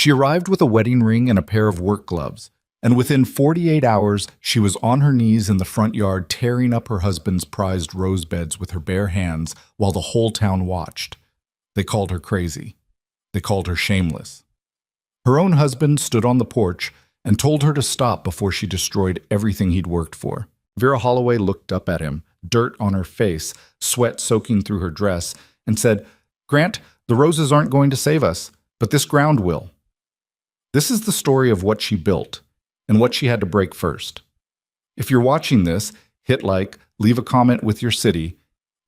She arrived with a wedding ring and a pair of work gloves, and within 48 hours, she was on her knees in the front yard tearing up her husband's prized rose beds with her bare hands while the whole town watched. They called her crazy. They called her shameless. Her own husband stood on the porch and told her to stop before she destroyed everything he'd worked for. Vera Holloway looked up at him, dirt on her face, sweat soaking through her dress, and said, "Grant, the roses aren't going to save us, but this ground will." This is the story of what she built and what she had to break first. If you're watching this, hit like, leave a comment with your city,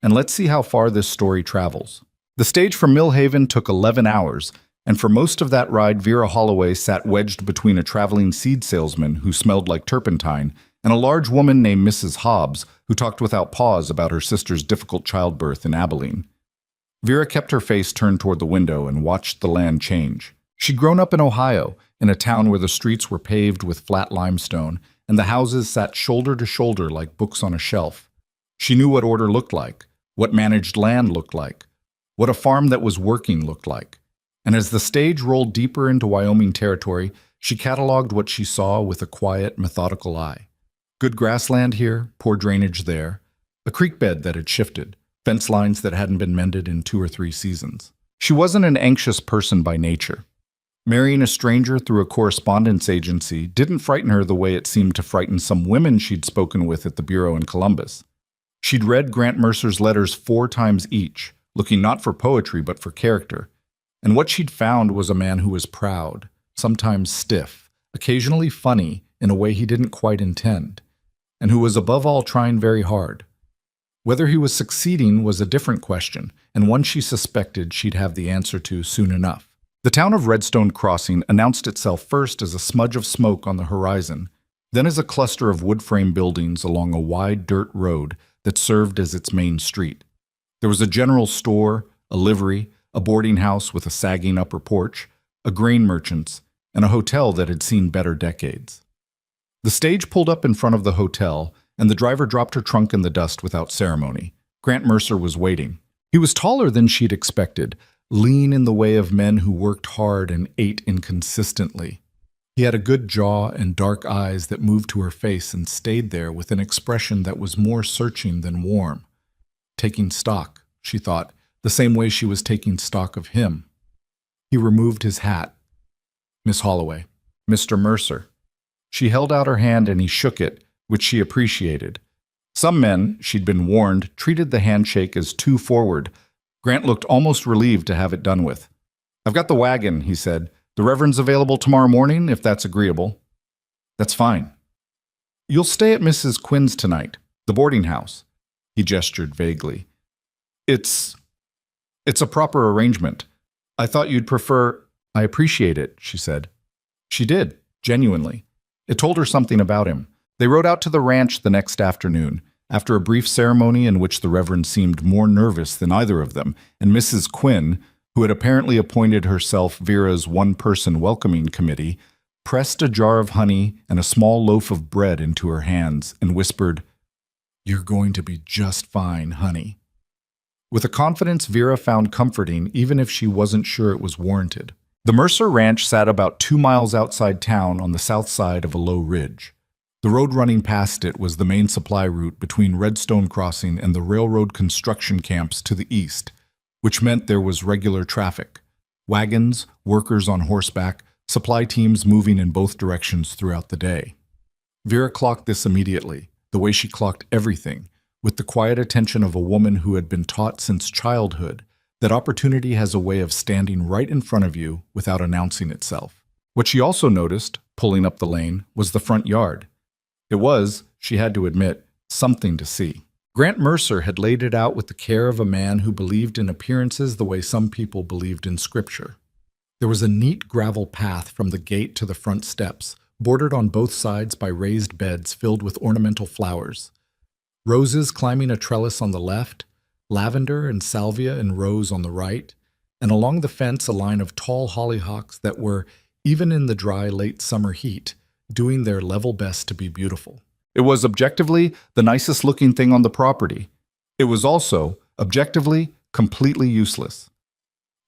and let's see how far this story travels. The stage from Millhaven took 11 hours, and for most of that ride, Vera Holloway sat wedged between a traveling seed salesman who smelled like turpentine and a large woman named Mrs. Hobbs who talked without pause about her sister's difficult childbirth in Abilene. Vera kept her face turned toward the window and watched the land change. She'd grown up in Ohio, in a town where the streets were paved with flat limestone, and the houses sat shoulder to shoulder like books on a shelf. She knew what order looked like, what managed land looked like, what a farm that was working looked like. And as the stage rolled deeper into Wyoming territory, she cataloged what she saw with a quiet, methodical eye. Good grassland here, poor drainage there, a creek bed that had shifted, fence lines that hadn't been mended in 2 or 3 seasons. She wasn't an anxious person by nature. Marrying a stranger through a correspondence agency didn't frighten her the way it seemed to frighten some women she'd spoken with at the Bureau in Columbus. She'd read Grant Mercer's letters 4 times each, looking not for poetry but for character. And what she'd found was a man who was proud, sometimes stiff, occasionally funny in a way he didn't quite intend, and who was above all trying very hard. Whether he was succeeding was a different question, and one she suspected she'd have the answer to soon enough. The town of Redstone Crossing announced itself first as a smudge of smoke on the horizon, then as a cluster of wood-frame buildings along a wide dirt road that served as its main street. There was a general store, a livery, a boarding house with a sagging upper porch, a grain merchant's, and a hotel that had seen better decades. The stage pulled up in front of the hotel, and the driver dropped her trunk in the dust without ceremony. Grant Mercer was waiting. He was taller than she'd expected, lean in the way of men who worked hard and ate inconsistently. He had a good jaw and dark eyes that moved to her face and stayed there with an expression that was more searching than warm. Taking stock, she thought, the same way she was taking stock of him. He removed his hat. "Miss Holloway." "Mr. Mercer." She held out her hand and he shook it, which she appreciated. Some men, she'd been warned, treated the handshake as too forward. Grant looked almost relieved to have it done with. "I've got the wagon," he said. "The Reverend's available tomorrow morning, if that's agreeable." "That's fine." "You'll stay at Mrs. Quinn's tonight, the boarding house." He gestured vaguely. It's a proper arrangement. I thought you'd prefer—" "I appreciate it," she said. She did, genuinely. It told her something about him. They rode out to the ranch the next afternoon, after a brief ceremony in which the Reverend seemed more nervous than either of them, and Mrs. Quinn, who had apparently appointed herself Vera's one-person welcoming committee, pressed a jar of honey and a small loaf of bread into her hands and whispered, "You're going to be just fine, honey." With a confidence Vera found comforting even if she wasn't sure it was warranted. The Mercer Ranch sat about 2 miles outside town on the south side of a low ridge. The road running past it was the main supply route between Redstone Crossing and the railroad construction camps to the east, which meant there was regular traffic. Wagons, workers on horseback, supply teams moving in both directions throughout the day. Vera clocked this immediately, the way she clocked everything, with the quiet attention of a woman who had been taught since childhood that opportunity has a way of standing right in front of you without announcing itself. What she also noticed, pulling up the lane, was the front yard. It was, she had to admit, something to see. Grant Mercer had laid it out with the care of a man who believed in appearances the way some people believed in scripture. There was a neat gravel path from the gate to the front steps, bordered on both sides by raised beds filled with ornamental flowers. Roses climbing a trellis on the left, lavender and salvia in rows on the right, and along the fence a line of tall hollyhocks that were, even in the dry late summer heat, doing their level best to be beautiful. It was objectively the nicest looking thing on the property. It was also, objectively, completely useless.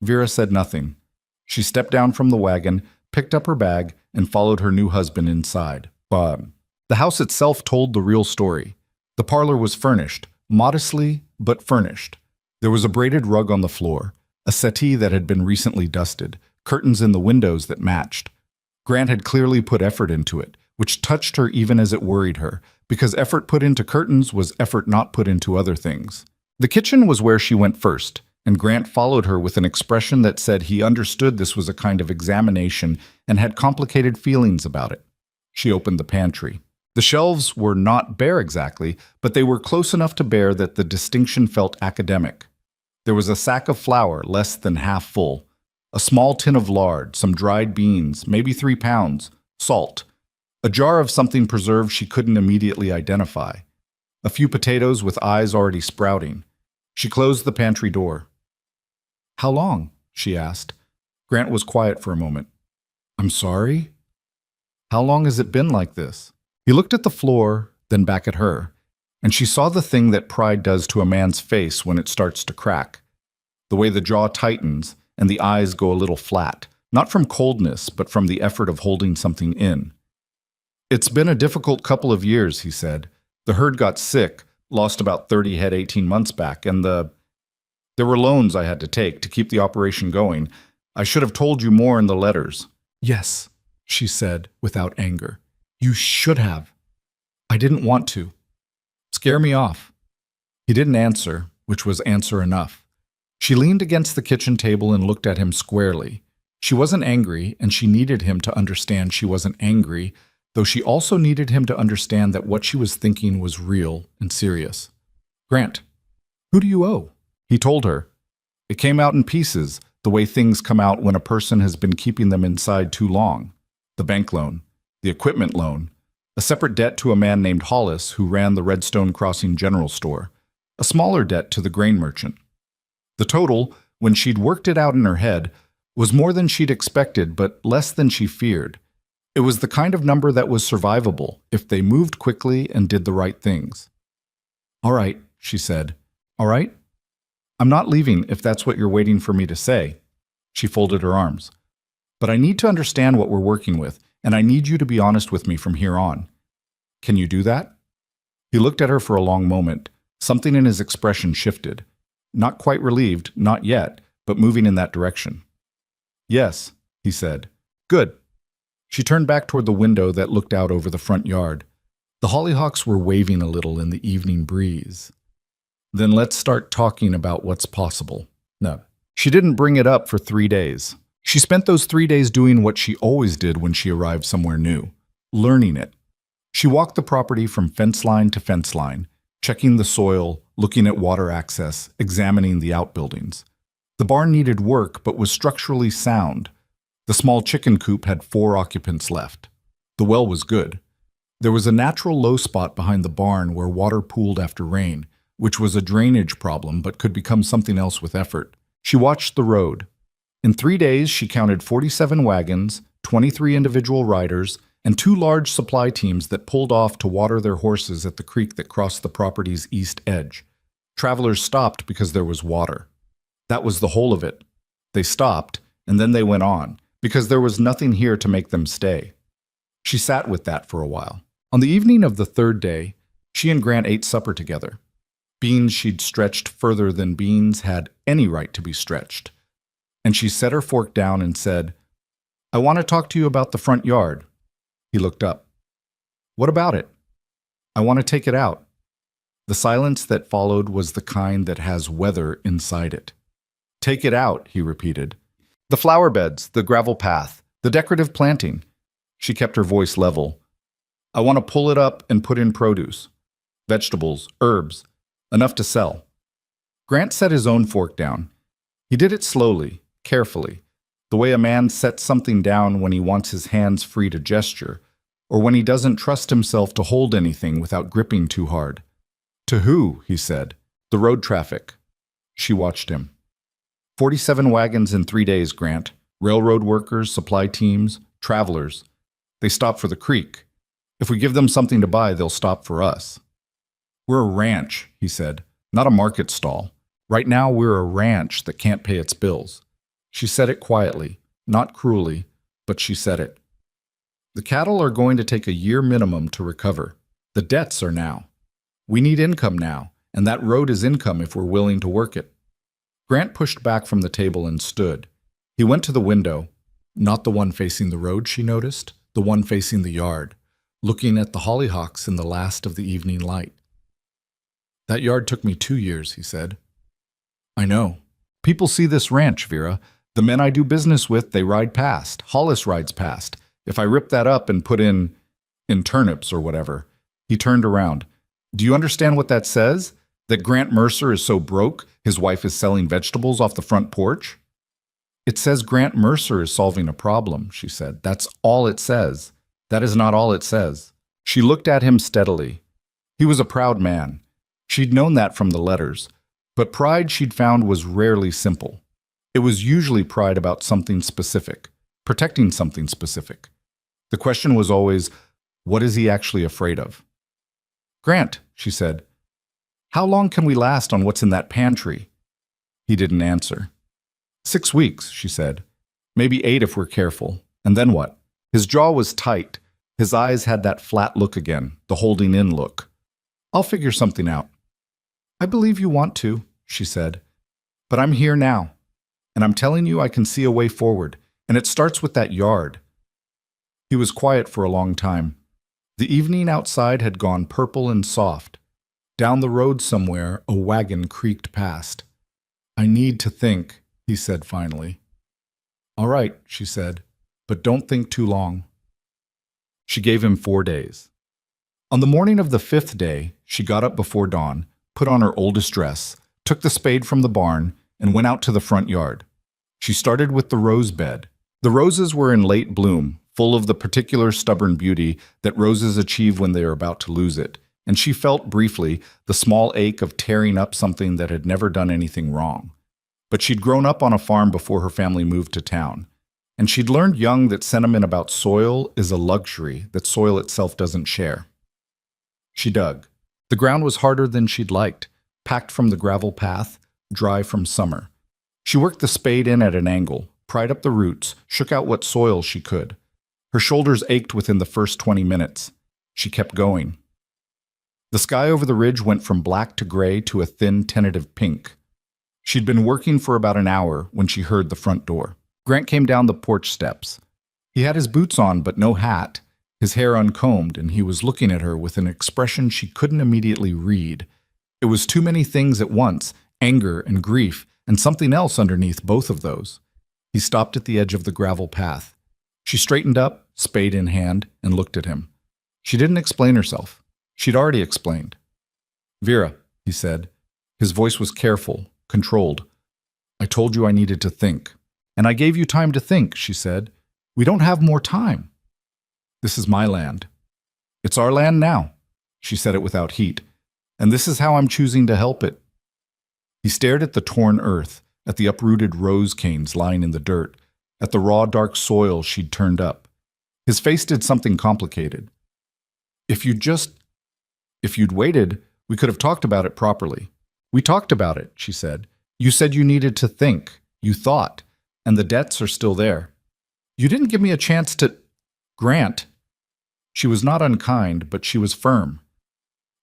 Vera said nothing. She stepped down from the wagon, picked up her bag, and followed her new husband inside. The house itself told the real story. The parlor was furnished, modestly, but furnished. There was a braided rug on the floor, a settee that had been recently dusted, curtains in the windows that matched. Grant had clearly put effort into it, which touched her even as it worried her, because effort put into curtains was effort not put into other things. The kitchen was where she went first, and Grant followed her with an expression that said he understood this was a kind of examination and had complicated feelings about it. She opened the pantry. The shelves were not bare exactly, but they were close enough to bare that the distinction felt academic. There was a sack of flour less than half full, a small tin of lard, some dried beans, maybe 3 pounds, salt, a jar of something preserved she couldn't immediately identify, a few potatoes with eyes already sprouting. She closed the pantry door. "How long?" she asked. Grant was quiet for a moment. "I'm sorry? How long has it been like this?" He looked at the floor, then back at her, and she saw the thing that pride does to a man's face when it starts to crack, the way the jaw tightens and the eyes go a little flat, not from coldness, but from the effort of holding something in. "It's been a difficult couple of years," he said. "The herd got sick, lost about 30 head 18 months back, and there were loans I had to take to keep the operation going. I should have told you more in the letters." "Yes," she said without anger. "You should have. I didn't want to. Scare me off." He didn't answer, which was answer enough. She leaned against the kitchen table and looked at him squarely. She wasn't angry, and she needed him to understand she wasn't angry, though she also needed him to understand that what she was thinking was real and serious. "Grant, who do you owe?" He told her. It came out in pieces, the way things come out when a person has been keeping them inside too long. The bank loan, the equipment loan, a separate debt to a man named Hollis who ran the Redstone Crossing General Store, a smaller debt to the grain merchant. The total, when she'd worked it out in her head, was more than she'd expected but less than she feared. It was the kind of number that was survivable if they moved quickly and did the right things. "All right," she said. "All right? I'm not leaving if that's what you're waiting for me to say." She folded her arms. "But I need to understand what we're working with, and I need you to be honest with me from here on. Can you do that?" He looked at her for a long moment. Something in his expression shifted. Not quite relieved, not yet, but moving in that direction. "Yes," he said. "Good." She turned back toward the window that looked out over the front yard. The hollyhocks were waving a little in the evening breeze. "Then let's start talking about what's possible." No. She didn't bring it up for 3 days. She spent those 3 days doing what she always did when she arrived somewhere new, learning it. She walked the property from fence line to fence line, checking the soil, looking at water access, examining the outbuildings. The barn needed work but was structurally sound. The small chicken coop had 4 occupants left. The well was good. There was a natural low spot behind the barn where water pooled after rain, which was a drainage problem but could become something else with effort. She watched the road. In 3 days, she counted 47 wagons, 23 individual riders, and 2 large supply teams that pulled off to water their horses at the creek that crossed the property's east edge. Travelers stopped because there was water. That was the whole of it. They stopped, and then they went on, because there was nothing here to make them stay. She sat with that for a while. On the evening of the 3rd day, she and Grant ate supper together. Beans she'd stretched further than beans had any right to be stretched. And she set her fork down and said, "I want to talk to you about the front yard." He looked up. "What about it?" "I want to take it out." The silence that followed was the kind that has weather inside it. "Take it out," he repeated. "The flower beds, the gravel path, the decorative planting." She kept her voice level. "I want to pull it up and put in produce. Vegetables, herbs, enough to sell." Grant set his own fork down. He did it slowly, carefully, the way a man sets something down when he wants his hands free to gesture, or when he doesn't trust himself to hold anything without gripping too hard. "To who?" he said. "The road traffic." She watched him. 47 wagons in 3 days, Grant. Railroad workers, supply teams, travelers. They stop for the creek. If we give them something to buy, they'll stop for us. "We're a ranch," he said, "not a market stall. Right now, we're a ranch that can't pay its bills." She said it quietly, not cruelly, but she said it. The cattle are going to take a year minimum to recover. The debts are now. We need income now, and that road is income if we're willing to work it. Grant pushed back from the table and stood. He went to the window, not the one facing the road, she noticed, the one facing the yard, looking at the hollyhocks in the last of the evening light. That yard took me 2 years, he said. I know. People see this ranch, Vera. The men I do business with, they ride past. Hollis rides past. If I rip that up and put in turnips or whatever. He turned around. Do you understand what that says? That Grant Mercer is so broke, his wife is selling vegetables off the front porch? It says Grant Mercer is solving a problem, she said. That's all it says. That is not all it says. She looked at him steadily. He was a proud man. She'd known that from the letters. But pride she'd found was rarely simple. It was usually pride about something specific, protecting something specific. The question was always, what is he actually afraid of? Grant, she said, how long can we last on what's in that pantry? He didn't answer. 6 weeks, she said. Maybe 8 if we're careful. And then what? His jaw was tight. His eyes had that flat look again, the holding in look. I'll figure something out. I believe you want to, she said. But I'm here now. And I'm telling you I can see a way forward. And it starts with that yard. He was quiet for a long time. The evening outside had gone purple and soft. Down the road somewhere, a wagon creaked past. I need to think, he said finally. All right, she said, but don't think too long. She gave him 4 days. On the morning of the 5th day, she got up before dawn, put on her oldest dress, took the spade from the barn, and went out to the front yard. She started with the rose bed. The roses were in late bloom, full of the particular stubborn beauty that roses achieve when they are about to lose it, and she felt briefly the small ache of tearing up something that had never done anything wrong. But she'd grown up on a farm before her family moved to town, and she'd learned young that sentiment about soil is a luxury that soil itself doesn't share. She dug. The ground was harder than she'd liked, packed from the gravel path, dry from summer. She worked the spade in at an angle, pried up the roots, shook out what soil she could. Her shoulders ached within the first 20 minutes. She kept going. The sky over the ridge went from black to gray to a thin, tentative pink. She'd been working for about an hour when she heard the front door. Grant came down the porch steps. He had his boots on but no hat, his hair uncombed, and he was looking at her with an expression she couldn't immediately read. It was too many things at once, anger and grief, and something else underneath both of those. He stopped at the edge of the gravel path. She straightened up, spade in hand, and looked at him. She didn't explain herself. She'd already explained. Vera, he said. His voice was careful, controlled. I told you I needed to think. And I gave you time to think, she said. We don't have more time. This is my land. It's our land now. She said it without heat. And this is how I'm choosing to help it. He stared at the torn earth, at the uprooted rose canes lying in the dirt, at the raw, dark soil she'd turned up. His face did something complicated. If you'd waited, we could have talked about it properly. We talked about it, she said. You said you needed to think. You thought. And the debts are still there. You didn't give me a chance to... Grant. She was not unkind, but she was firm.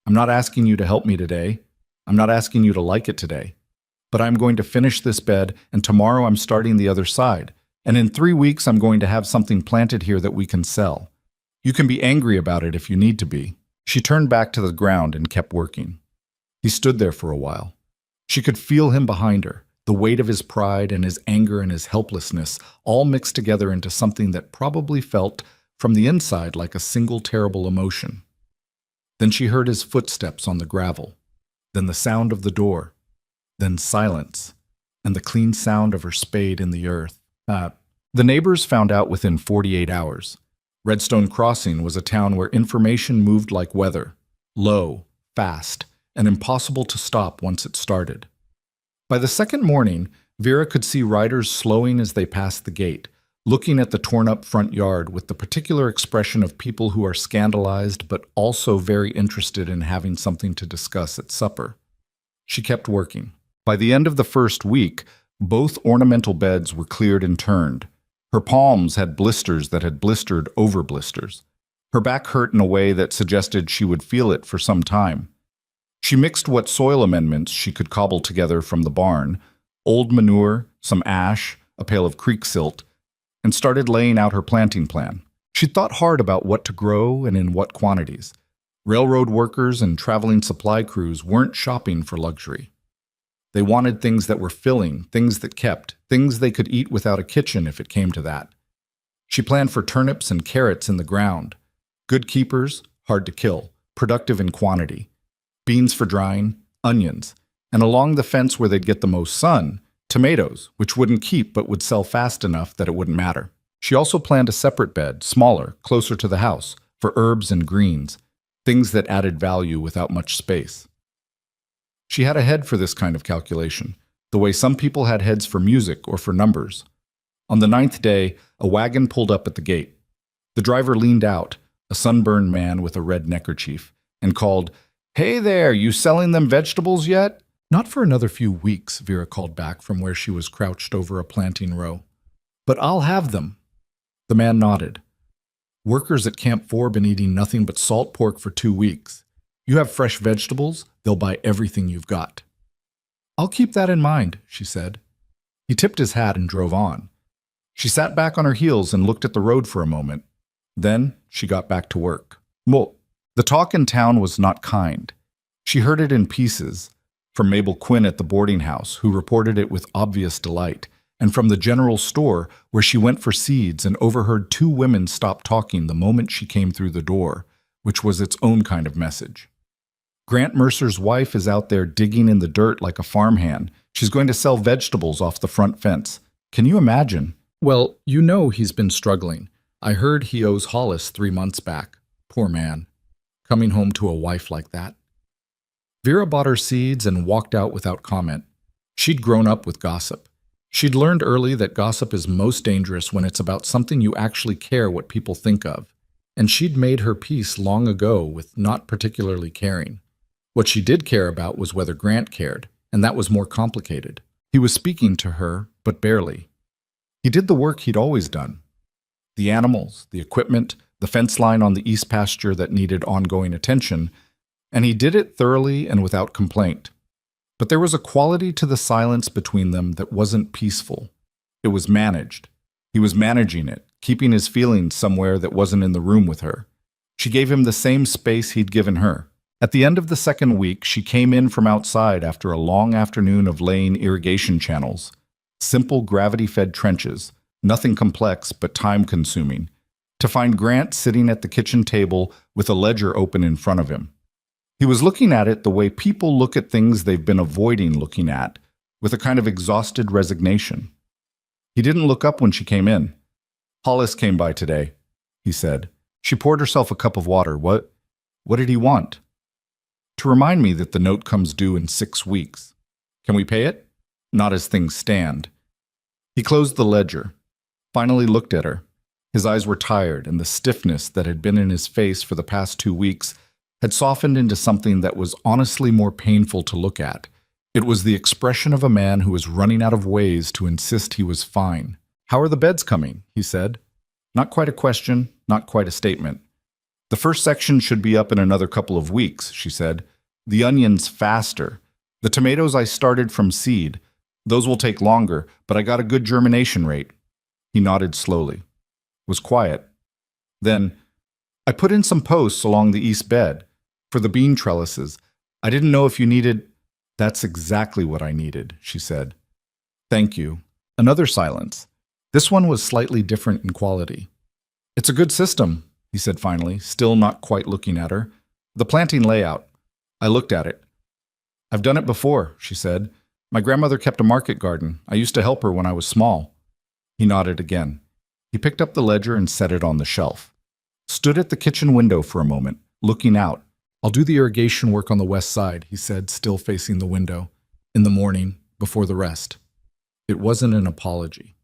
I'm not asking you to help me today. I'm not asking you to like it today. But I'm going to finish this bed, and tomorrow I'm starting the other side. And in 3 weeks I'm going to have something planted here that we can sell. You can be angry about it if you need to be. She turned back to the ground and kept working. He stood there for a while. She could feel him behind her, the weight of his pride and his anger and his helplessness all mixed together into something that probably felt, from the inside, like a single terrible emotion. Then she heard his footsteps on the gravel, then the sound of the door, then silence, and the clean sound of her spade in the earth. The neighbors found out within 48 hours. Redstone Crossing was a town where information moved like weather, low, fast, and impossible to stop once it started. By the second morning, Vera could see riders slowing as they passed the gate, looking at the torn-up front yard with the particular expression of people who are scandalized but also very interested in having something to discuss at supper. She kept working. By the end of the first week, both ornamental beds were cleared and turned. Her palms had blisters that had blistered over blisters. Her back hurt in a way that suggested she would feel it for some time. She mixed what soil amendments she could cobble together from the barn, old manure, some ash, a pail of creek silt, and started laying out her planting plan. She'd thought hard about what to grow and in what quantities. Railroad workers and traveling supply crews weren't shopping for luxury. They wanted things that were filling, things that kept, things they could eat without a kitchen if it came to that. She planned for turnips and carrots in the ground. Good keepers, hard to kill, productive in quantity. Beans for drying, onions, and along the fence where they'd get the most sun, tomatoes, which wouldn't keep but would sell fast enough that it wouldn't matter. She also planned a separate bed, smaller, closer to the house, for herbs and greens, things that added value without much space. She had a head for this kind of calculation, the way some people had heads for music or for numbers. On the 9th day, a wagon pulled up at the gate. The driver leaned out, a sunburned man with a red neckerchief, and called, "Hey there, you selling them vegetables yet?" "Not for another few weeks," Vera called back from where she was crouched over a planting row. "But I'll have them." The man nodded. "Workers at Camp 4 been eating nothing but salt pork for 2 weeks. You have fresh vegetables, they'll buy everything you've got." "I'll keep that in mind," she said. He tipped his hat and drove on. She sat back on her heels and looked at the road for a moment. Then she got back to work. The talk in town was not kind. She heard it in pieces, from Mabel Quinn at the boarding house, who reported it with obvious delight, and from the general store, where she went for seeds and overheard 2 women stop talking the moment she came through the door, which was its own kind of message. "Grant Mercer's wife is out there digging in the dirt like a farmhand. She's going to sell vegetables off the front fence. Can you imagine? Well, you know he's been struggling. I heard he owes Hollis 3 months back. Poor man. Coming home to a wife like that." Vera bought her seeds and walked out without comment. She'd grown up with gossip. She'd learned early that gossip is most dangerous when it's about something you actually care what people think of. And she'd made her peace long ago with not particularly caring. What she did care about was whether Grant cared, and that was more complicated. He was speaking to her, but barely. He did the work he'd always done. The animals, the equipment, the fence line on the east pasture that needed ongoing attention, and he did it thoroughly and without complaint. But there was a quality to the silence between them that wasn't peaceful. It was managed. He was managing it, keeping his feelings somewhere that wasn't in the room with her. She gave him the same space he'd given her. At the end of the 2nd week, she came in from outside after a long afternoon of laying irrigation channels. Simple gravity-fed trenches, nothing complex but time-consuming, to find Grant sitting at the kitchen table with a ledger open in front of him. He was looking at it the way people look at things they've been avoiding looking at, with a kind of exhausted resignation. He didn't look up when she came in. "Hollis came by today," he said. She poured herself a cup of water. What did he want?" "To remind me that the note comes due in 6 weeks. Can we pay it?" "Not as things stand." He closed the ledger, finally looked at her. His eyes were tired, and the stiffness that had been in his face for the past 2 weeks had softened into something that was honestly more painful to look at. It was the expression of a man who was running out of ways to insist he was fine. "How are the beds coming?" he said. Not quite a question, not quite a statement. "The first section should be up in another couple of weeks," she said. "The onions faster. The tomatoes I started from seed. Those will take longer, but I got a good germination rate." He nodded slowly. Was quiet. Then, "I put in some posts along the east bed for the bean trellises. I didn't know if you needed—" "That's exactly what I needed," she said. "Thank you." Another silence. This one was slightly different in quality. "It's a good system," he said finally, still not quite looking at her. "The planting layout. I looked at it." "I've done it before," she said. "My grandmother kept a market garden. I used to help her when I was small." He nodded again. He picked up the ledger and set it on the shelf. Stood at the kitchen window for a moment, looking out. "I'll do the irrigation work on the west side," he said, still facing the window. "In the morning, before the rest." It wasn't an apology.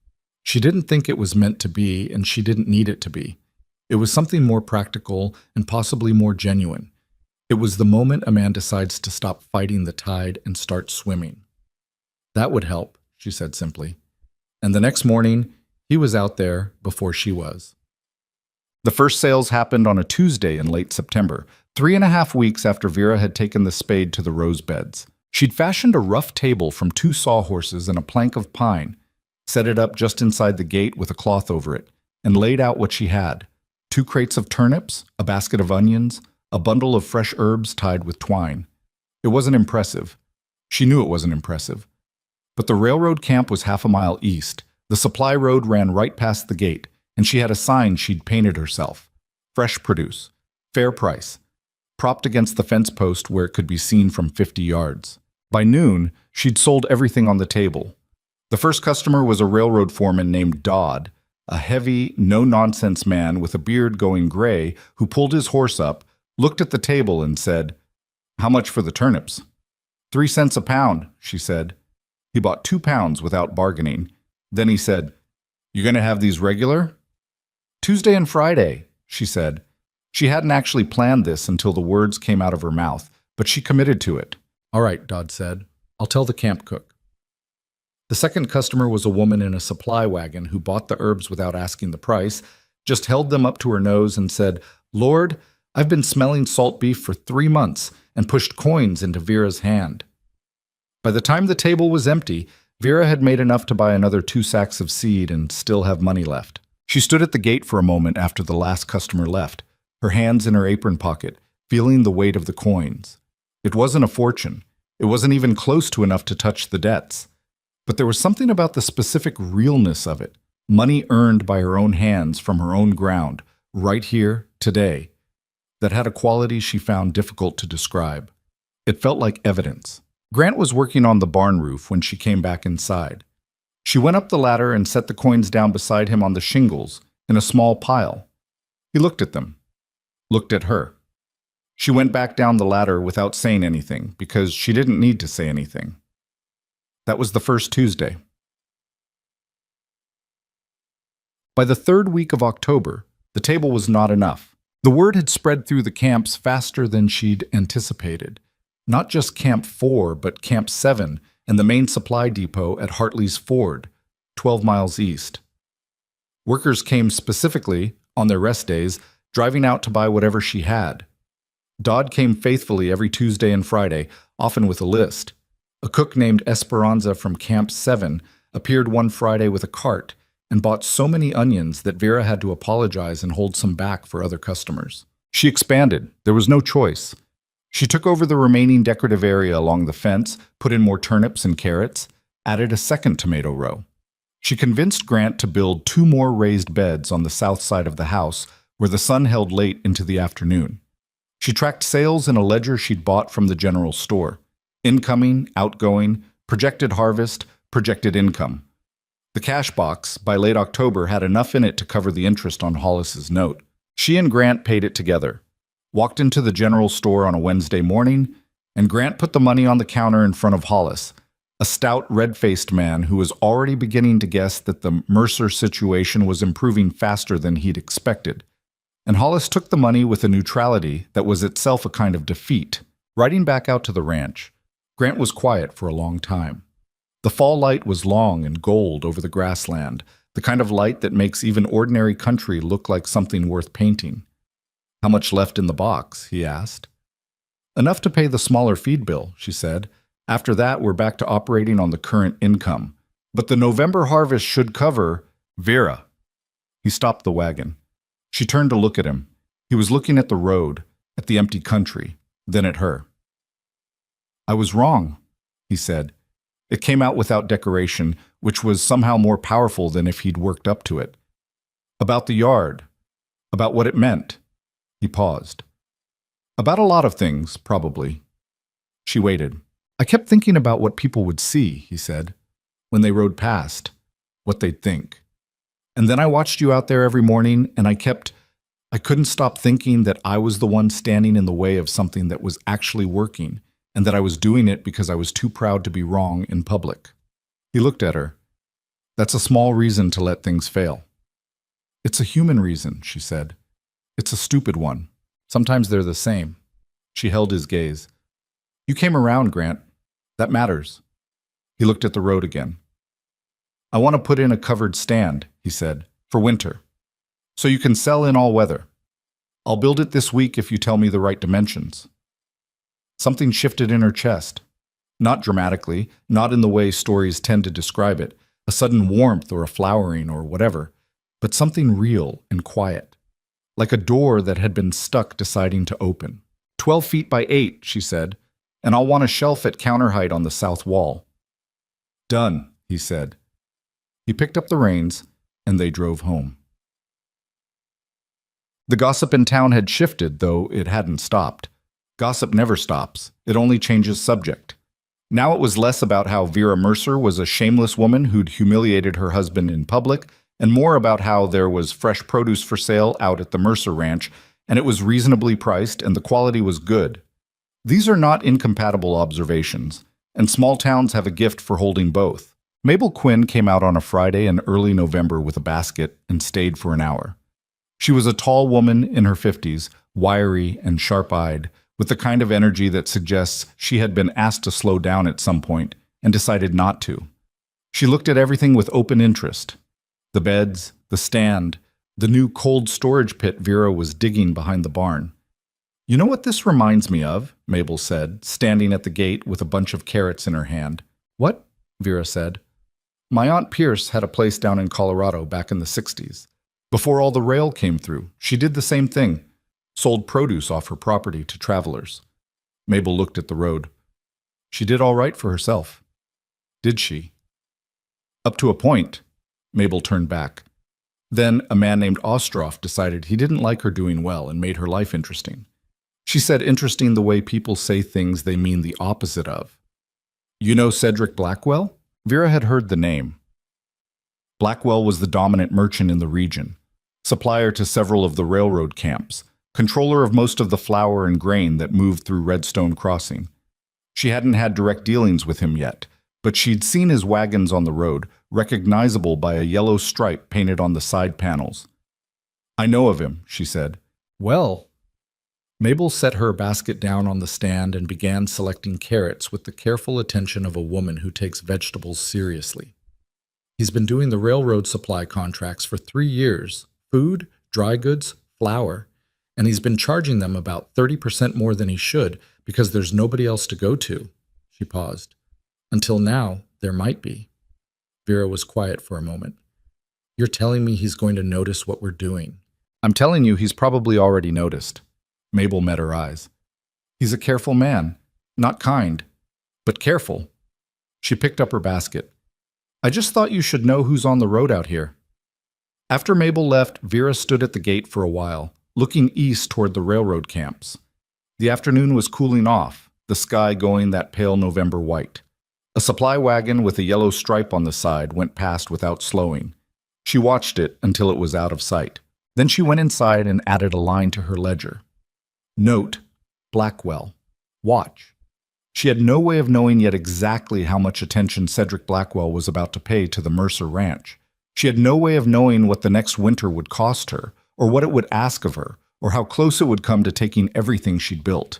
She didn't think it was meant to be, and she didn't need it to be. It was something more practical and possibly more genuine. It was the moment a man decides to stop fighting the tide and start swimming. "That would help," she said simply. And the next morning, He was out there before she was. The first sales happened on a Tuesday in late September, 3.5 weeks after Vera had taken the spade to the rose beds. She'd fashioned a rough table from 2 sawhorses and a plank of pine, set it up just inside the gate with a cloth over it, and laid out what she had: 2 crates of turnips, a basket of onions, a bundle of fresh herbs tied with twine. It wasn't impressive. She knew it wasn't impressive. But the railroad camp was half a mile east. The supply road ran right past the gate, and she had a sign she'd painted herself: fresh produce, fair price, propped against the fence post where it could be seen from 50 yards. By noon, she'd sold everything on the table. The first customer was a railroad foreman named Dodd, a heavy, no-nonsense man with a beard going gray who pulled his horse up, looked at the table, and said, "How much for the turnips?" 3 cents a pound, she said. He bought 2 pounds without bargaining. Then he said, "You going to have these regular?" "Tuesday and Friday," she said. She hadn't actually planned this until the words came out of her mouth, but she committed to it. "All right," Dodd said. "I'll tell the camp cook." The second customer was a woman in a supply wagon who bought the herbs without asking the price, just held them up to her nose and said, "Lord, I've been smelling salt beef for 3 months," and pushed coins into Vera's hand. By the time the table was empty, Vera had made enough to buy another 2 sacks of seed and still have money left. She stood at the gate for a moment after the last customer left, her hands in her apron pocket, feeling the weight of the coins. It wasn't a fortune. It wasn't even close to enough to touch the debts. But there was something about the specific realness of it, money earned by her own hands from her own ground, right here, today, that had a quality she found difficult to describe. It felt like evidence. Grant was working on the barn roof when she came back inside. She went up the ladder and set the coins down beside him on the shingles, in a small pile. He looked at them, looked at her. She went back down the ladder without saying anything, because she didn't need to say anything. That was the first Tuesday. By the 3rd week of October, the table was not enough. The word had spread through the camps faster than she'd anticipated. Not just Camp 4, but Camp 7 and the main supply depot at Hartley's Ford, 12 miles east. Workers came specifically, on their rest days, driving out to buy whatever she had. Dodd came faithfully every Tuesday and Friday, often with a list. A cook named Esperanza from Camp 7 appeared one Friday with a cart and bought so many onions that Vera had to apologize and hold some back for other customers. She expanded. There was no choice. She took over the remaining decorative area along the fence, put in more turnips and carrots, added a second tomato row. She convinced Grant to build 2 more raised beds on the south side of the house, where the sun held late into the afternoon. She tracked sales in a ledger she'd bought from the general store. Incoming, outgoing, projected harvest, projected income. The cash box, by late October, had enough in it to cover the interest on Hollis's note. She and Grant paid it together. Walked into the general store on a Wednesday morning, and Grant put the money on the counter in front of Hollis, a stout, red-faced man who was already beginning to guess that the Mercer situation was improving faster than he'd expected. And Hollis took the money with a neutrality that was itself a kind of defeat, riding back out to the ranch. Grant was quiet for a long time. The fall light was long and gold over the grassland, the kind of light that makes even ordinary country look like something worth painting. "How much left in the box?" he asked. "Enough to pay the smaller feed bill," she said. "After that, we're back to operating on the current income. But the November harvest should cover Vera." He stopped the wagon. She turned to look at him. He was looking at the road, at the empty country, then at her. "I was wrong," he said. It came out without decoration, which was somehow more powerful than if he'd worked up to it. "About the yard. About what it meant." He paused. "About a lot of things, probably." She waited. "I kept thinking about what people would see," he said, "when they rode past, what they'd think. And then I watched you out there every morning, and I couldn't stop thinking that I was the one standing in the way of something that was actually working, and that I was doing it because I was too proud to be wrong in public." He looked at her. "That's a small reason to let things fail." "It's a human reason," she said. "It's a stupid one. Sometimes they're the same." She held his gaze. "You came around, Grant. That matters." He looked at the road again. "I want to put in a covered stand," he said, "for winter. So you can sell in all weather. I'll build it this week if you tell me the right dimensions." Something shifted in her chest. Not dramatically, not in the way stories tend to describe it, a sudden warmth or a flowering or whatever, but something real and quiet, like a door that had been stuck deciding to open. 12 feet by 8, she said, and I'll want a shelf at counter height on the south wall. Done, he said. He picked up the reins, and they drove home. The gossip in town had shifted, though it hadn't stopped. Gossip never stops. It only changes subject. Now it was less about how Vera Mercer was a shameless woman who'd humiliated her husband in public, and more about how there was fresh produce for sale out at the Mercer Ranch, and it was reasonably priced and the quality was good. These are not incompatible observations, and small towns have a gift for holding both. Mabel Quinn came out on a Friday in early November with a basket and stayed for an hour. She was a tall woman in her 50s, wiry and sharp-eyed, with the kind of energy that suggests she had been asked to slow down at some point and decided not to. She looked at everything with open interest. The beds, the stand, the new cold storage pit Vera was digging behind the barn. "You know what this reminds me of?" Mabel said, standing at the gate with a bunch of carrots in her hand. "What?" Vera said. "My Aunt Pierce had a place down in Colorado back in the 60s. Before all the rail came through, she did the same thing. Sold produce off her property to travelers." Mabel looked at the road. She did all right for herself. Did she? Up to a point. Mabel turned back. Then a man named Ostroff decided he didn't like her doing well and made her life interesting. She said interesting the way people say things they mean the opposite of. "You know Cedric Blackwell?" Vera had heard the name. Blackwell was the dominant merchant in the region, supplier to several of the railroad camps, controller of most of the flour and grain that moved through Redstone Crossing. She hadn't had direct dealings with him yet, but she'd seen his wagons on the road, recognizable by a yellow stripe painted on the side panels. "I know of him," she said. "Well." Mabel set her basket down on the stand and began selecting carrots with the careful attention of a woman who takes vegetables seriously. "He's been doing the railroad supply contracts for 3 years, food, dry goods, flour, and he's been charging them about 30% more than he should because there's nobody else to go to." She paused. "Until now, there might be." Vera was quiet for a moment. "You're telling me he's going to notice what we're doing?" "I'm telling you he's probably already noticed." Mabel met her eyes. "He's a careful man. Not kind, but careful." She picked up her basket. "I just thought you should know who's on the road out here." After Mabel left, Vera stood at the gate for a while, looking east toward the railroad camps. The afternoon was cooling off, the sky going that pale November white. A supply wagon with a yellow stripe on the side went past without slowing. She watched it until it was out of sight. Then she went inside and added a line to her ledger. Note, Blackwell. Watch. She had no way of knowing yet exactly how much attention Cedric Blackwell was about to pay to the Mercer Ranch. She had no way of knowing what the next winter would cost her, or what it would ask of her, or how close it would come to taking everything she'd built.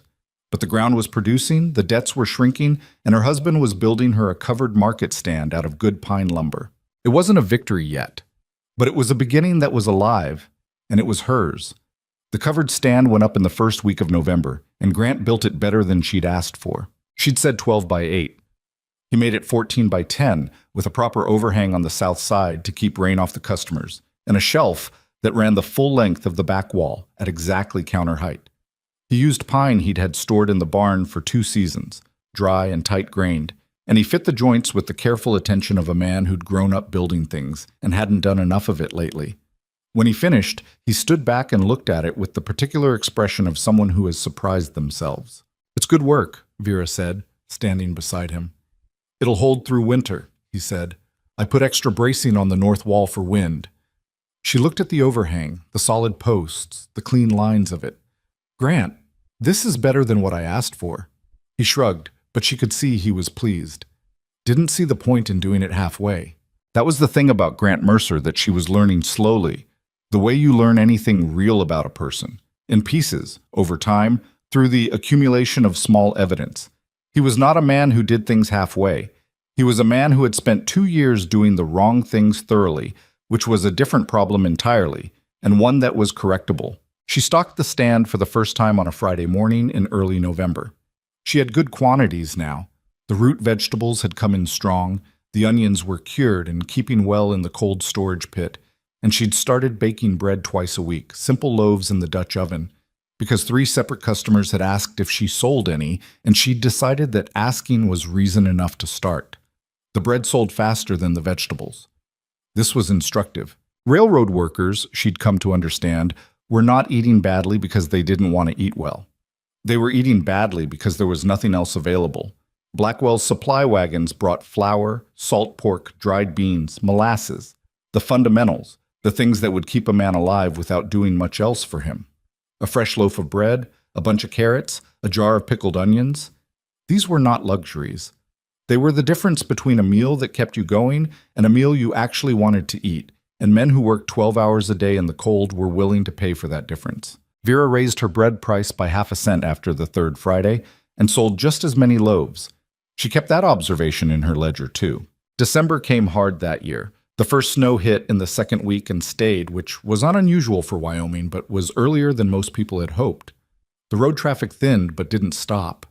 But the ground was producing, the debts were shrinking, and her husband was building her a covered market stand out of good pine lumber. It wasn't a victory yet, but it was a beginning that was alive, and it was hers. The covered stand went up in the first week of November, and Grant built it better than she'd asked for. She'd said 12 by 8. He made it 14 by 10, with a proper overhang on the south side to keep rain off the customers, and a shelf that ran the full length of the back wall at exactly counter height. He used pine he'd had stored in the barn for 2 seasons, dry and tight-grained, and he fit the joints with the careful attention of a man who'd grown up building things and hadn't done enough of it lately. When he finished, he stood back and looked at it with the particular expression of someone who has surprised themselves. "It's good work," Vera said, standing beside him. "It'll hold through winter," he said. "I put extra bracing on the north wall for wind." She looked at the overhang, the solid posts, the clean lines of it. "Grant, this is better than what I asked for." He shrugged, but she could see he was pleased. Didn't see the point in doing it halfway. That was the thing about Grant Mercer that she was learning slowly. The way you learn anything real about a person, in pieces, over time, through the accumulation of small evidence. He was not a man who did things halfway. He was a man who had spent 2 years doing the wrong things thoroughly, which was a different problem entirely, and one that was correctable. She stocked the stand for the first time on a Friday morning in early November. She had good quantities now. The root vegetables had come in strong, the onions were cured and keeping well in the cold storage pit, and she'd started baking bread twice a week, simple loaves in the Dutch oven, because 3 separate customers had asked if she sold any, and she'd decided that asking was reason enough to start. The bread sold faster than the vegetables. This was instructive. Railroad workers, she'd come to understand, were not eating badly because they didn't want to eat well. They were eating badly because there was nothing else available. Blackwell's supply wagons brought flour, salt pork, dried beans, molasses, the fundamentals, the things that would keep a man alive without doing much else for him. A fresh loaf of bread, a bunch of carrots, a jar of pickled onions. These were not luxuries. They were the difference between a meal that kept you going and a meal you actually wanted to eat, and men who worked 12 hours a day in the cold were willing to pay for that difference. Vera raised her bread price by half a cent after the 3rd Friday and sold just as many loaves. She kept that observation in her ledger, too. December came hard that year. The first snow hit in the 2nd week and stayed, which was not unusual for Wyoming, but was earlier than most people had hoped. The road traffic thinned but didn't stop.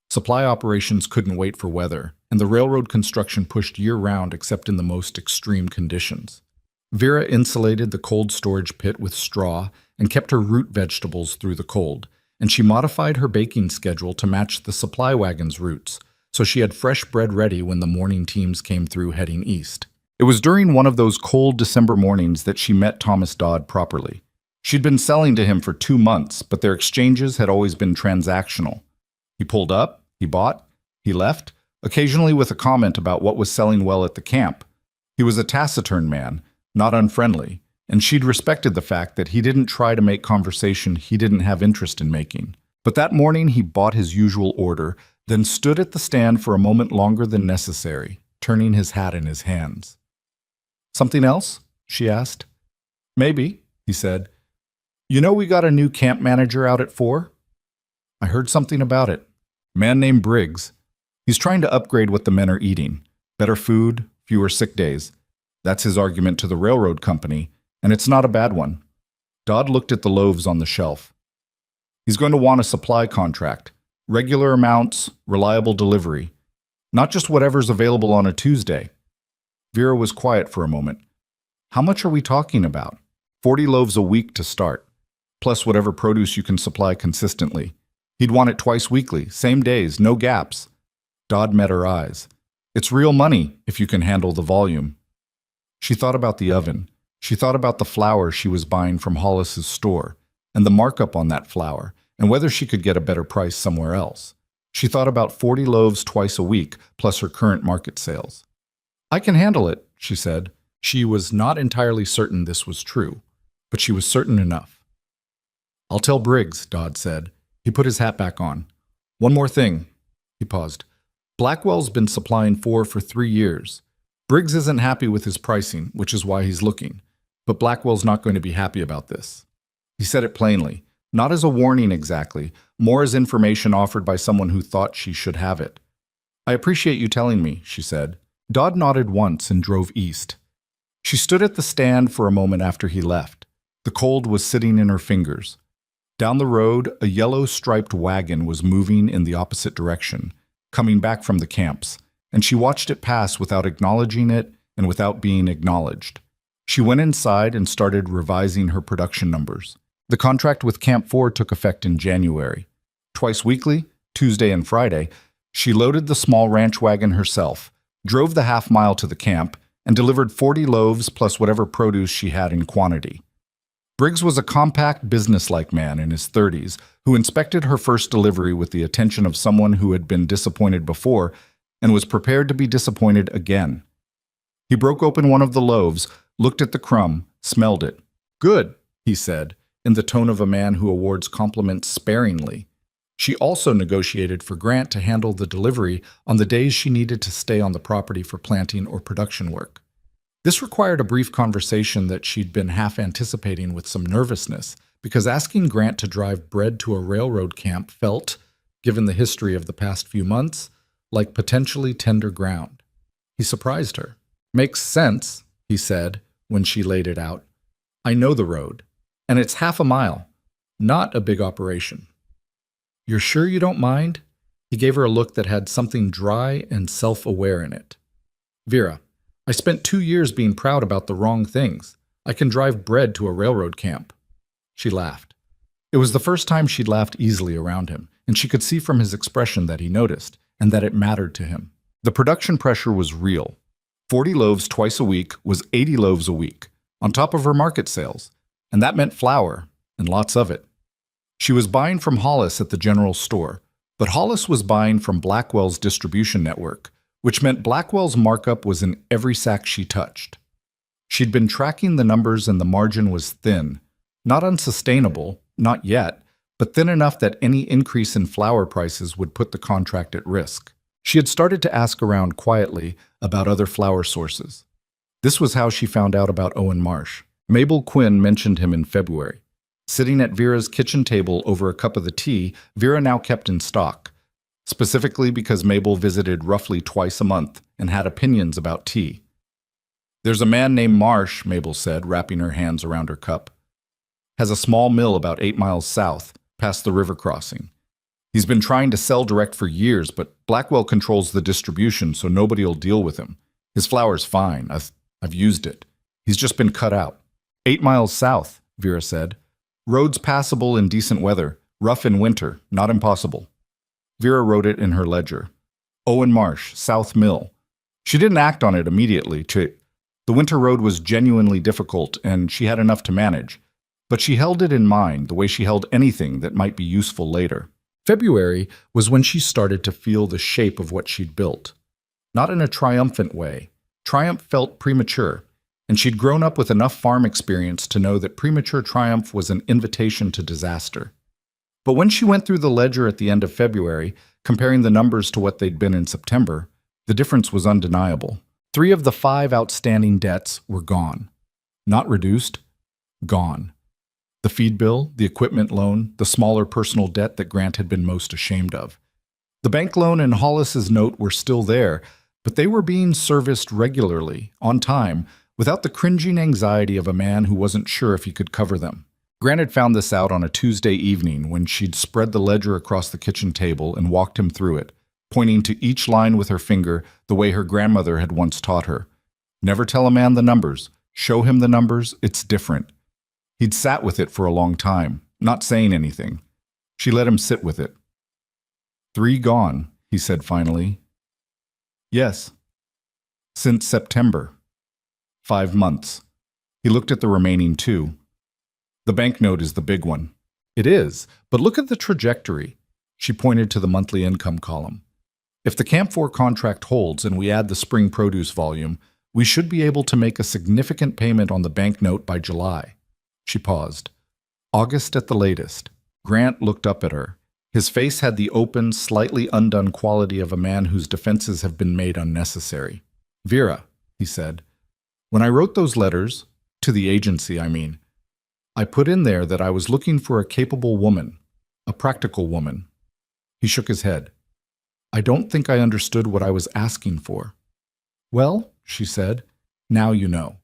Supply operations couldn't wait for weather, and the railroad construction pushed year-round except in the most extreme conditions. Vera insulated the cold storage pit with straw and kept her root vegetables through the cold, and she modified her baking schedule to match the supply wagon's routes, so she had fresh bread ready when the morning teams came through heading east. It was during one of those cold December mornings that she met Thomas Dodd properly. She'd been selling to him for 2 months, but their exchanges had always been transactional. He pulled up, he bought, he left, occasionally with a comment about what was selling well at the camp. He was a taciturn man, not unfriendly, and she'd respected the fact that he didn't try to make conversation he didn't have interest in making. But that morning he bought his usual order, then stood at the stand for a moment longer than necessary, turning his hat in his hands. "Something else?" she asked. "Maybe," he said. "You know we got a new camp manager out at 4? I heard something about it. Man named Briggs. He's trying to upgrade what the men are eating. Better food, fewer sick days. That's his argument to the railroad company, and it's not a bad one." Dodd looked at the loaves on the shelf. "He's going to want a supply contract. Regular amounts, reliable delivery. Not just whatever's available on a Tuesday." Vera was quiet for a moment. "How much are we talking about?" 40 loaves a week to start, plus whatever produce you can supply consistently. He'd want it twice weekly, same days, no gaps. Dodd met her eyes. "It's real money if you can handle the volume." She thought about the oven. She thought about the flour she was buying from Hollis's store, and the markup on that flour, and whether she could get a better price somewhere else. She thought about 40 loaves twice a week, plus her current market sales. "I can handle it," she said. She was not entirely certain this was true, but she was certain enough. "I'll tell Briggs," Dodd said. He put his hat back on. "One more thing." He paused. "Blackwell's been supplying for 3 years. Briggs isn't happy with his pricing, which is why he's looking. But Blackwell's not going to be happy about this." He said it plainly, not as a warning exactly, more as information offered by someone who thought she should have it. "I appreciate you telling me," she said. Dodd nodded once and drove east. She stood at the stand for a moment after he left. The cold was sitting in her fingers. Down the road, a yellow-striped wagon was moving in the opposite direction, coming back from the camps, and she watched it pass without acknowledging it and without being acknowledged. She went inside and started revising her production numbers. The contract with Camp 4 took effect in January. Twice weekly, Tuesday and Friday, she loaded the small ranch wagon herself, drove the half-mile to the camp, and delivered 40 loaves plus whatever produce she had in quantity. Briggs was a compact, businesslike man in his 30s who inspected her first delivery with the attention of someone who had been disappointed before and was prepared to be disappointed again. He broke open one of the loaves, looked at the crumb, smelled it. "Good," he said, in the tone of a man who awards compliments sparingly. She also negotiated for Grant to handle the delivery on the days she needed to stay on the property for planting or production work. This required a brief conversation that she'd been half anticipating with some nervousness, because asking Grant to drive bread to a railroad camp felt, given the history of the past few months, like potentially tender ground. He surprised her. "Makes sense," he said, when she laid it out. "I know the road, and it's half a mile. Not a big operation." "You're sure you don't mind?" He gave her a look that had something dry and self-aware in it. "Vera, I spent 2 years being proud about the wrong things. I can drive bread to a railroad camp." She laughed. It was the first time she'd laughed easily around him, and she could see from his expression that he noticed, and that it mattered to him. The production pressure was real. 40 loaves twice a week was 80 loaves a week, on top of her market sales, and that meant flour, and lots of it. She was buying from Hollis at the general store, but Hollis was buying from Blackwell's distribution network, which meant Blackwell's markup was in every sack she touched. She'd been tracking the numbers and the margin was thin, not unsustainable, not yet, but thin enough that any increase in flour prices would put the contract at risk. She had started to ask around quietly about other flour sources. This was how she found out about Owen Marsh. Mabel Quinn mentioned him in February. Sitting at Vera's kitchen table over a cup of the tea Vera now kept in stock, specifically because Mabel visited roughly twice a month and had opinions about tea. "There's a man named Marsh," Mabel said, wrapping her hands around her cup. "Has a small mill about 8 miles south, past the river crossing. He's been trying to sell direct for years, but Blackwell controls the distribution, so nobody'll deal with him. His flour's fine. I've used it. He's just been cut out." 8 miles south, Vera said. "Roads passable in decent weather, rough in winter, not impossible." Vera wrote it in her ledger. Owen Marsh, South Mill. She didn't act on it immediately. The winter road was genuinely difficult, and she had enough to manage. But she held it in mind the way she held anything that might be useful later. February was when she started to feel the shape of what she'd built. Not in a triumphant way. Triumph felt premature, and she'd grown up with enough farm experience to know that premature triumph was an invitation to disaster. But when she went through the ledger at the end of February, comparing the numbers to what they'd been in September, the difference was undeniable. 3 of the 5 outstanding debts were gone. Not reduced, gone. The feed bill, the equipment loan, the smaller personal debt that Grant had been most ashamed of. The bank loan and Hollis's note were still there, but they were being serviced regularly, on time, without the cringing anxiety of a man who wasn't sure if he could cover them. Grant had found this out on a Tuesday evening when she'd spread the ledger across the kitchen table and walked him through it, pointing to each line with her finger the way her grandmother had once taught her. Never tell a man the numbers. Show him the numbers, it's different. He'd sat with it for a long time, not saying anything. She let him sit with it. 3 gone, he said finally. Yes. Since September. 5 months. He looked at the remaining 2. The banknote is the big one. It is, but look at the trajectory. She pointed to the monthly income column. If the campfire contract holds and we add the spring produce volume, we should be able to make a significant payment on the banknote by July. She paused. August at the latest. Grant looked up at her. His face had the open, slightly undone quality of a man whose defenses have been made unnecessary. "Vera," he said, "when I wrote those letters, to the agency, I put in there that I was looking for a capable woman, a practical woman." He shook his head. "I don't think I understood what I was asking for." "Well," she said, "now you know."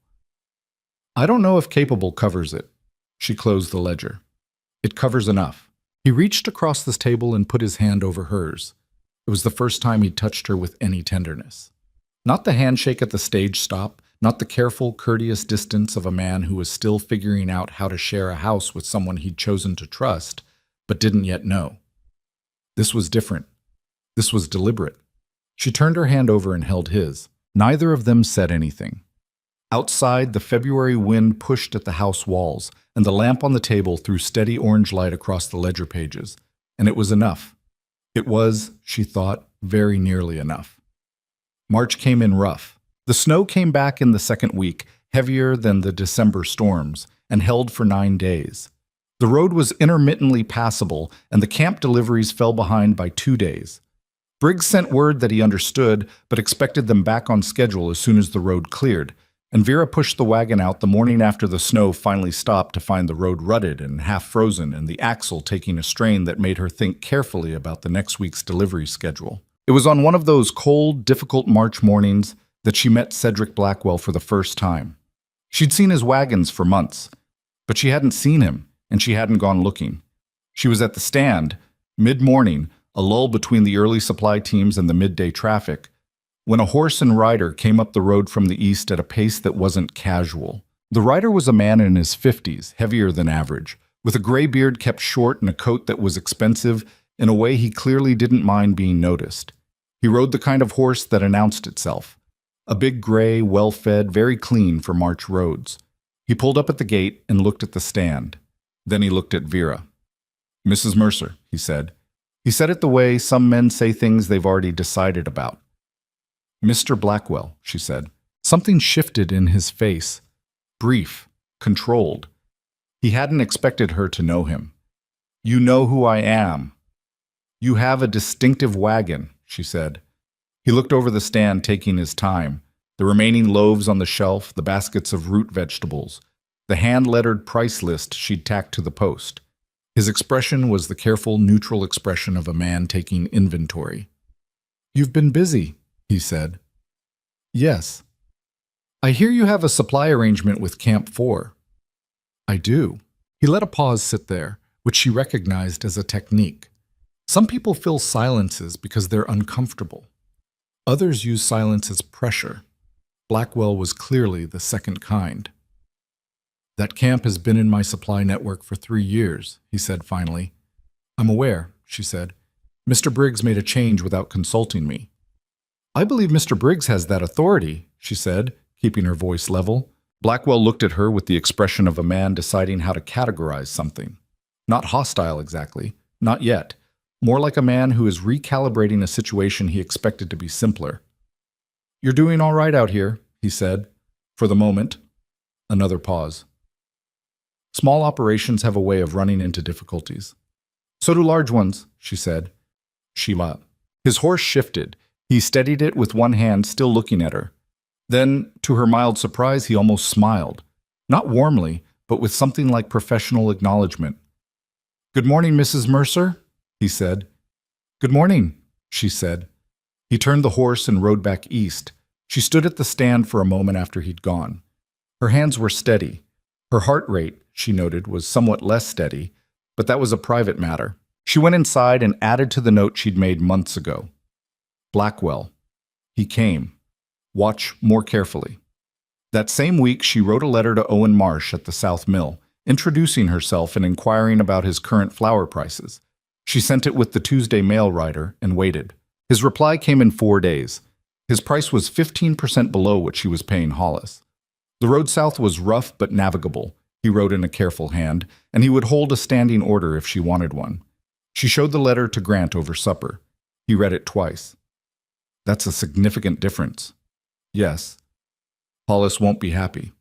"I don't know if capable covers it." She closed the ledger. "It covers enough." He reached across this table and put his hand over hers. It was the first time he'd touched her with any tenderness. Not the handshake at the stage stop, not the careful, courteous distance of a man who was still figuring out how to share a house with someone he'd chosen to trust, but didn't yet know. This was different. This was deliberate. She turned her hand over and held his. Neither of them said anything. Outside, the February wind pushed at the house walls, and the lamp on the table threw steady orange light across the ledger pages. And it was enough. It was, she thought, very nearly enough. March came in rough. The snow came back in the second week, heavier than the December storms, and held for 9 days. The road was intermittently passable, and the camp deliveries fell behind by 2 days. Briggs sent word that he understood, but expected them back on schedule as soon as the road cleared, and Vera pushed the wagon out the morning after the snow finally stopped to find the road rutted and half frozen and the axle taking a strain that made her think carefully about the next week's delivery schedule. It was on one of those cold, difficult March mornings that she met Cedric Blackwell for the first time. She'd seen his wagons for months, but she hadn't seen him, and she hadn't gone looking. She was at the stand, mid-morning, a lull between the early supply teams and the midday traffic, when a horse and rider came up the road from the east at a pace that wasn't casual. The rider was a man in his 50s, heavier than average, with a gray beard kept short and a coat that was expensive in a way he clearly didn't mind being noticed. He rode the kind of horse that announced itself. A big gray, well-fed, very clean for March roads. He pulled up at the gate and looked at the stand. Then he looked at Vera. "Mrs. Mercer," he said. He said it the way some men say things they've already decided about. "Mr. Blackwell," she said. Something shifted in his face. Brief, controlled. He hadn't expected her to know him. "You know who I am. You have a distinctive wagon," she said. He looked over the stand, taking his time. The remaining loaves on the shelf, the baskets of root vegetables, the hand-lettered price list she'd tacked to the post. His expression was the careful, neutral expression of a man taking inventory. "You've been busy," he said. "Yes." "I hear you have a supply arrangement with Camp 4. "I do." He let a pause sit there, which she recognized as a technique. Some people fill silences because they're uncomfortable. Others use silence as pressure. Blackwell was clearly the second kind. "That camp has been in my supply network for 3 years, he said finally. "I'm aware," she said. "Mr. Briggs made a change without consulting me." "I believe Mr. Briggs has that authority," she said, keeping her voice level. Blackwell looked at her with the expression of a man deciding how to categorize something. Not hostile exactly, not yet. More like a man who is recalibrating a situation he expected to be simpler. "You're doing all right out here," he said. "For the moment." Another pause. "Small operations have a way of running into difficulties." "So do large ones," she said. Shima. His horse shifted. He steadied it with one hand, still looking at her. Then, to her mild surprise, he almost smiled. Not warmly, but with something like professional acknowledgement. "Good morning, Mrs. Mercer," he said. "Good morning," she said. He turned the horse and rode back east. She stood at the stand for a moment after he'd gone. Her hands were steady. Her heart rate, she noted, was somewhat less steady, but that was a private matter. She went inside and added to the note she'd made months ago. Blackwell. He came. Watch more carefully. That same week, she wrote a letter to Owen Marsh at the South Mill, introducing herself and inquiring about his current flour prices. She sent it with the Tuesday mail rider and waited. His reply came in 4 days. His price was 15% below what she was paying Hollis. The road south was rough but navigable, he wrote in a careful hand, and he would hold a standing order if she wanted one. She showed the letter to Grant over supper. He read it twice. "That's a significant difference." "Yes." "Hollis won't be happy."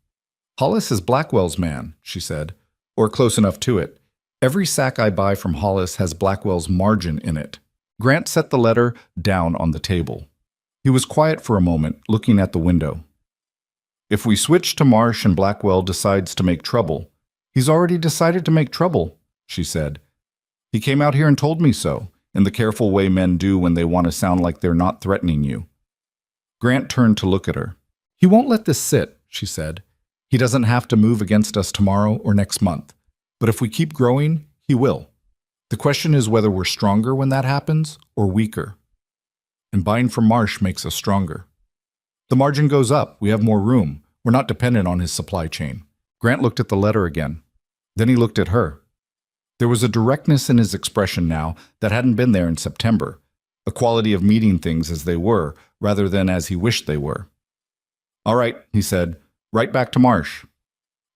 "Hollis is Blackwell's man," she said, "or close enough to it. Every sack I buy from Hollis has Blackwell's margin in it." Grant set the letter down on the table. He was quiet for a moment, looking at the window. "If we switch to Marsh and Blackwell decides to make trouble—" "He's already decided to make trouble," she said. "He came out here and told me so, in the careful way men do when they want to sound like they're not threatening you." Grant turned to look at her. "He won't let this sit," she said. "He doesn't have to move against us tomorrow or next month. But if we keep growing, he will. The question is whether we're stronger when that happens or weaker. And buying from Marsh makes us stronger. The margin goes up. We have more room. We're not dependent on his supply chain." Grant looked at the letter again. Then he looked at her. There was a directness in his expression now that hadn't been there in September, a quality of meeting things as they were rather than as he wished they were. "All right," he said. "Right back to Marsh."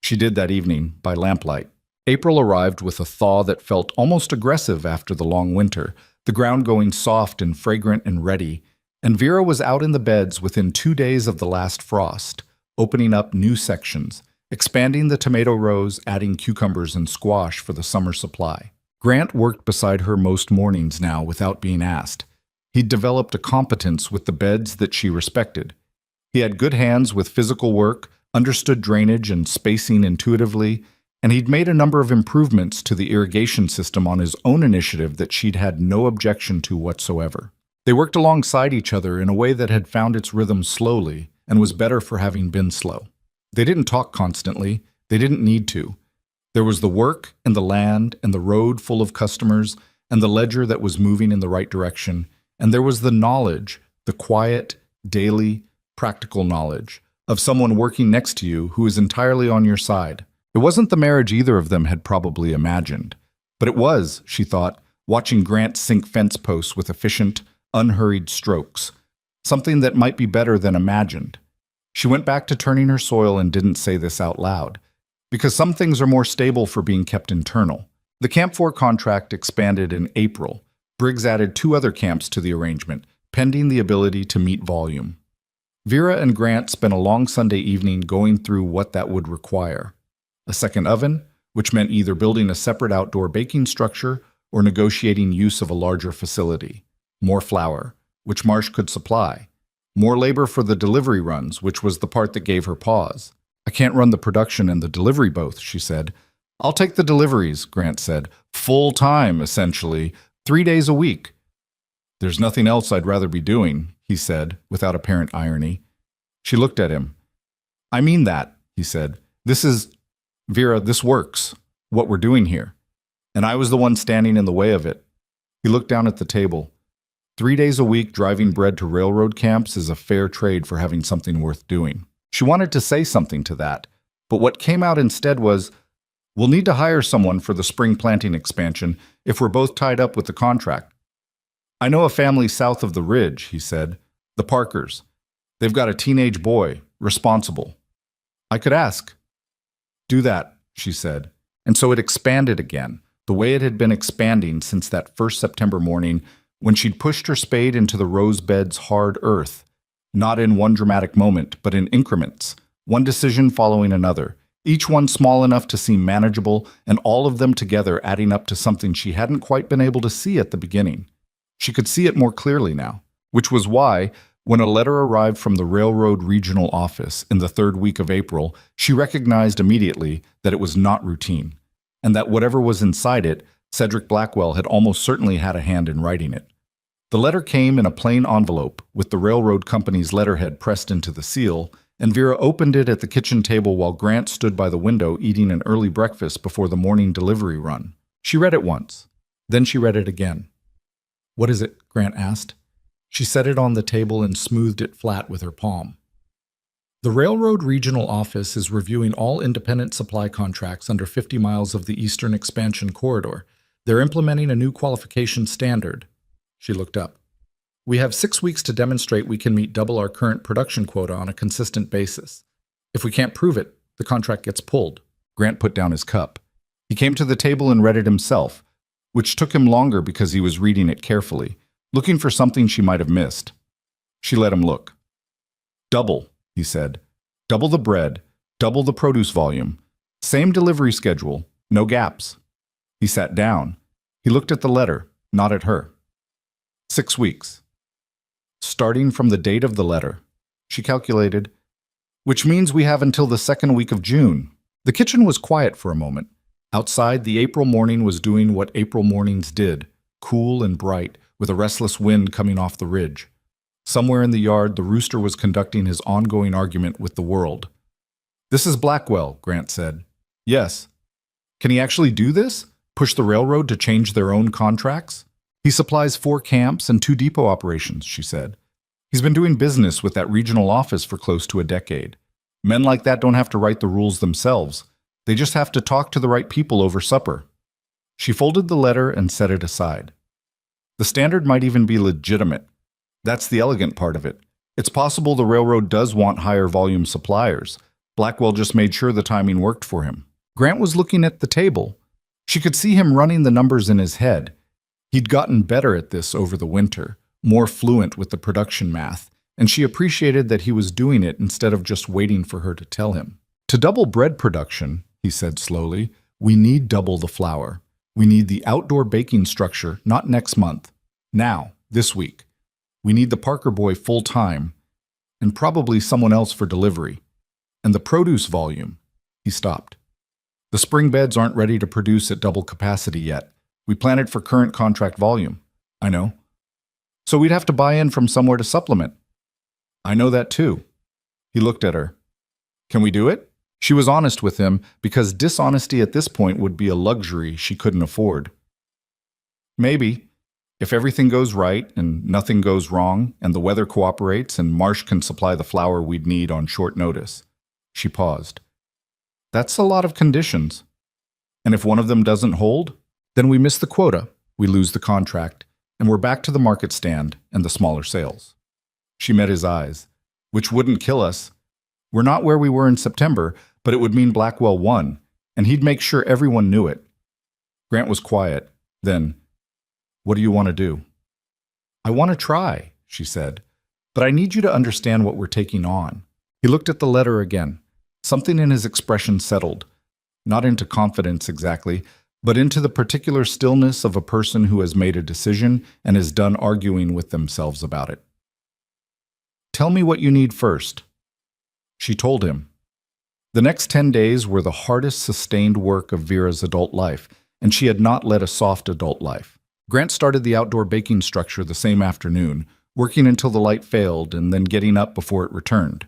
She did that evening, by lamplight. April arrived with a thaw that felt almost aggressive after the long winter, the ground going soft and fragrant and ready, and Vera was out in the beds within 2 days of the last frost, opening up new sections, expanding the tomato rows, adding cucumbers and squash for the summer supply. Grant worked beside her most mornings now without being asked. He'd developed a competence with the beds that she respected. He had good hands with physical work, understood drainage and spacing intuitively, and he'd made a number of improvements to the irrigation system on his own initiative that she'd had no objection to whatsoever. They worked alongside each other in a way that had found its rhythm slowly and was better for having been slow. They didn't talk constantly. They didn't need to. There was the work and the land and the road full of customers and the ledger that was moving in the right direction. And there was the knowledge, the quiet, daily, practical knowledge of someone working next to you who is entirely on your side. It wasn't the marriage either of them had probably imagined. But it was, she thought, watching Grant sink fence posts with efficient, unhurried strokes. Something that might be better than imagined. She went back to turning her soil and didn't say this out loud. Because some things are more stable for being kept internal. The Camp 4 contract expanded in April. Briggs added 2 other camps to the arrangement, pending the ability to meet volume. Vera and Grant spent a long Sunday evening going through what that would require. A second oven, which meant either building a separate outdoor baking structure or negotiating use of a larger facility. More flour, which Marsh could supply. More labor for the delivery runs, which was the part that gave her pause. I can't run the production and the delivery both, she said. I'll take the deliveries, Grant said. Full time, essentially. 3 days a week. There's nothing else I'd rather be doing, he said, without apparent irony. She looked at him. I mean that, he said. Vera, this works, what we're doing here. And I was the one standing in the way of it. He looked down at the table. 3 days a week driving bread to railroad camps is a fair trade for having something worth doing. She wanted to say something to that, but what came out instead was, we'll need to hire someone for the spring planting expansion if we're both tied up with the contract. I know a family south of the ridge, he said. The Parkers. They've got a teenage boy, responsible. I could ask. Do that, she said. And so it expanded again, the way it had been expanding since that first September morning when she'd pushed her spade into the rose bed's hard earth, not in one dramatic moment, but in increments, one decision following another, each one small enough to seem manageable, and all of them together adding up to something she hadn't quite been able to see at the beginning. She could see it more clearly now, which was why, when a letter arrived from the railroad regional office in the 3rd week of April, she recognized immediately that it was not routine, and that whatever was inside it, Cedric Blackwell had almost certainly had a hand in writing it. The letter came in a plain envelope with the railroad company's letterhead pressed into the seal, and Vera opened it at the kitchen table while Grant stood by the window eating an early breakfast before the morning delivery run. She read it once. Then she read it again. What is it? Grant asked. She set it on the table and smoothed it flat with her palm. The railroad regional office is reviewing all independent supply contracts under 50 miles of the Eastern Expansion Corridor. They're implementing a new qualification standard. She looked up. We have 6 weeks to demonstrate we can meet double our current production quota on a consistent basis. If we can't prove it, the contract gets pulled. Grant put down his cup. He came to the table and read it himself, which took him longer because he was reading it carefully, looking for something she might have missed. She let him look. Double, he said. Double the bread, double the produce volume. Same delivery schedule, no gaps. He sat down. He looked at the letter, not at her. 6 weeks. Starting from the date of the letter, she calculated, which means we have until the 2nd week of June. The kitchen was quiet for a moment. Outside, the April morning was doing what April mornings did, cool and bright, with a restless wind coming off the ridge. Somewhere in the yard, the rooster was conducting his ongoing argument with the world. This is Blackwell, Grant said. Yes. Can he actually do this? Push the railroad to change their own contracts? He supplies 4 camps and 2 depot operations, she said. He's been doing business with that regional office for close to a decade. Men like that don't have to write the rules themselves. They just have to talk to the right people over supper. She folded the letter and set it aside. The standard might even be legitimate. That's the elegant part of it. It's possible the railroad does want higher volume suppliers. Blackwell just made sure the timing worked for him. Grant was looking at the table. She could see him running the numbers in his head. He'd gotten better at this over the winter, more fluent with the production math, and she appreciated that he was doing it instead of just waiting for her to tell him. To double bread production, he said slowly, we need double the flour. We need the outdoor baking structure, not next month. Now, this week. We need the Parker boy full-time, and probably someone else for delivery. And the produce volume. He stopped. The spring beds aren't ready to produce at double capacity yet. We planned for current contract volume. I know. So we'd have to buy in from somewhere to supplement. I know that too. He looked at her. Can we do it? She was honest with him because dishonesty at this point would be a luxury she couldn't afford. Maybe. If everything goes right and nothing goes wrong and the weather cooperates and Marsh can supply the flour we'd need on short notice. She paused. That's a lot of conditions. And if one of them doesn't hold, then we miss the quota, we lose the contract, and we're back to the market stand and the smaller sales. She met his eyes. Which wouldn't kill us. We're not where we were in September, but it would mean Blackwell won, and he'd make sure everyone knew it. Grant was quiet. Then, what do you want to do? I want to try, she said, but I need you to understand what we're taking on. He looked at the letter again. Something in his expression settled, not into confidence exactly, but into the particular stillness of a person who has made a decision and is done arguing with themselves about it. Tell me what you need first. She told him. The next 10 days were the hardest sustained work of Vera's adult life, and she had not led a soft adult life. Grant started the outdoor baking structure the same afternoon, working until the light failed and then getting up before it returned.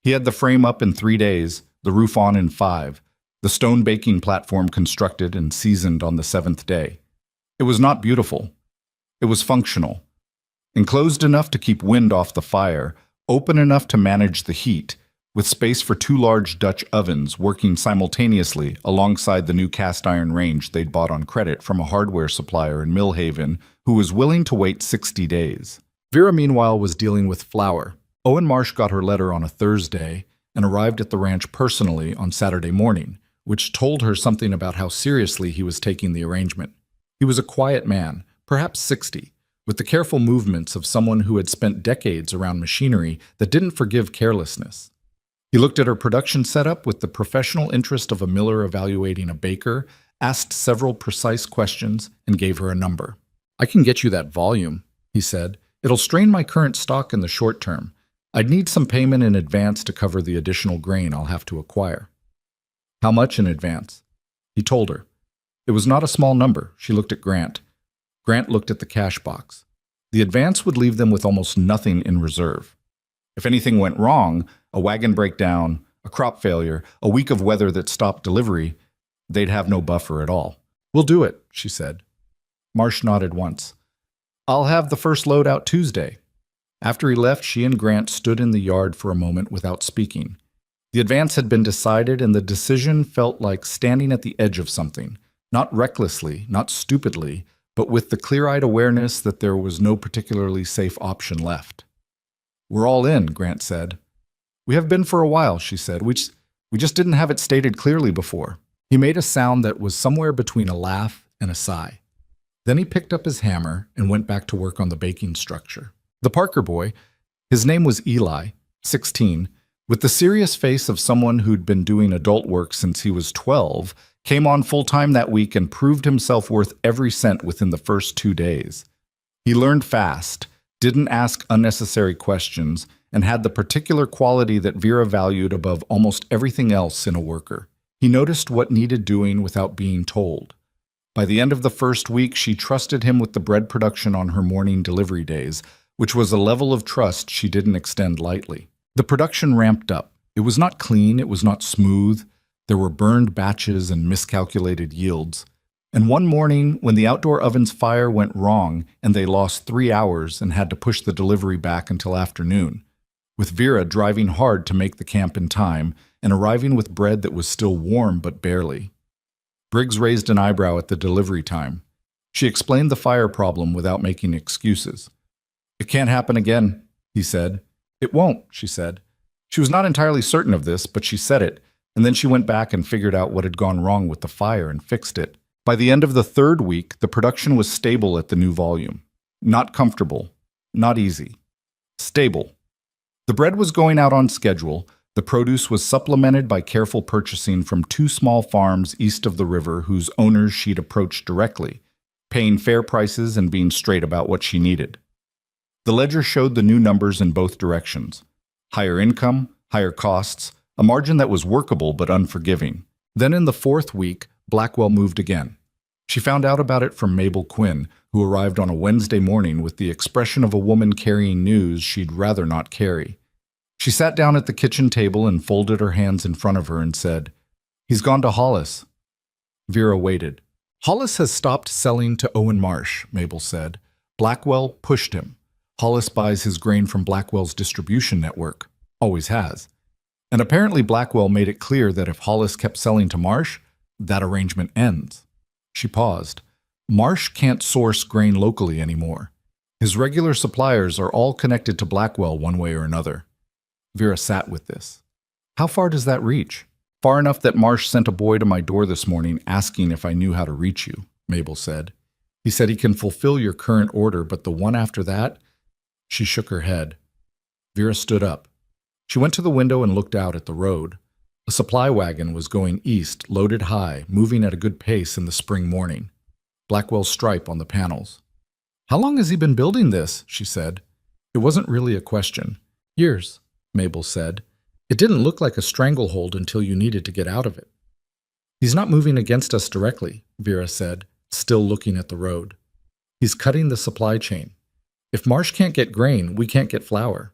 He had the frame up in 3 days, the roof on in 5, the stone baking platform constructed and seasoned on the 7th day. It was not beautiful. It was functional. Enclosed enough to keep wind off the fire, open enough to manage the heat, with space for 2 large Dutch ovens working simultaneously alongside the new cast iron range they'd bought on credit from a hardware supplier in Millhaven who was willing to wait 60 days. Vera, meanwhile, was dealing with flour. Owen Marsh got her letter on a Thursday and arrived at the ranch personally on Saturday morning, which told her something about how seriously he was taking the arrangement. He was a quiet man, perhaps 60, with the careful movements of someone who had spent decades around machinery that didn't forgive carelessness. He looked at her production setup with the professional interest of a miller evaluating a baker, asked several precise questions, and gave her a number. I can get you that volume, he said. It'll strain my current stock in the short term. I'd need some payment in advance to cover the additional grain I'll have to acquire. How much in advance? He told her. It was not a small number. She looked at Grant. Grant looked at the cash box. The advance would leave them with almost nothing in reserve. If anything went wrong, a wagon breakdown, a crop failure, a week of weather that stopped delivery, they'd have no buffer at all. We'll do it, she said. Marsh nodded once. I'll have the first load out Tuesday. After he left, she and Grant stood in the yard for a moment without speaking. The advance had been decided, and the decision felt like standing at the edge of something, not recklessly, not stupidly, but with the clear-eyed awareness that there was no particularly safe option left. We're all in, Grant said. We have been for a while, she said. We just didn't have it stated clearly before. He made a sound that was somewhere between a laugh and a sigh. Then he picked up his hammer and went back to work on the baking structure. The Parker boy, his name was Eli, 16, with the serious face of someone who'd been doing adult work since he was 12, came on full-time that week and proved himself worth every cent within the first 2 days. He learned fast, didn't ask unnecessary questions, and had the particular quality that Vera valued above almost everything else in a worker. He noticed what needed doing without being told. By the end of the first week, she trusted him with the bread production on her morning delivery days, which was a level of trust she didn't extend lightly. The production ramped up. It was not clean, it was not smooth. There were burned batches and miscalculated yields. And one morning, when the outdoor oven's fire went wrong and they lost 3 hours and had to push the delivery back until afternoon, with Vera driving hard to make the camp in time and arriving with bread that was still warm but barely. Briggs raised an eyebrow at the delivery time. She explained the fire problem without making excuses. It can't happen again, he said. It won't, she said. She was not entirely certain of this, but she said it, and then she went back and figured out what had gone wrong with the fire and fixed it. By the end of the 3rd week, the production was stable at the new volume. Not comfortable, not easy. Stable. The bread was going out on schedule. The produce was supplemented by careful purchasing from 2 small farms east of the river whose owners she'd approached directly, paying fair prices and being straight about what she needed. The ledger showed the new numbers in both directions. Higher income, higher costs, a margin that was workable but unforgiving. Then in the 4th week, Blackwell moved again. She found out about it from Mabel Quinn, who arrived on a Wednesday morning with the expression of a woman carrying news she'd rather not carry. She sat down at the kitchen table and folded her hands in front of her and said, "He's gone to Hollis." Vera waited. "Hollis has stopped selling to Owen Marsh," Mabel said. "Blackwell pushed him. Hollis buys his grain from Blackwell's distribution network. Always has. And apparently Blackwell made it clear that if Hollis kept selling to Marsh, that arrangement ends." She paused. "Marsh can't source grain locally anymore. His regular suppliers are all connected to Blackwell one way or another." Vera sat with this. "How far does that reach?" "Far enough that Marsh sent a boy to my door this morning asking if I knew how to reach you," Mabel said. "He said he can fulfill your current order, but the one after that..." She shook her head. Vera stood up. She went to the window and looked out at the road. A supply wagon was going east, loaded high, moving at a good pace in the spring morning. Blackwell's stripe on the panels. "How long has he been building this?" she said. It wasn't really a question. "Years," Mabel said. "It didn't look like a stranglehold until you needed to get out of it." "He's not moving against us directly," Vera said, still looking at the road. "He's cutting the supply chain. If Marsh can't get grain, we can't get flour.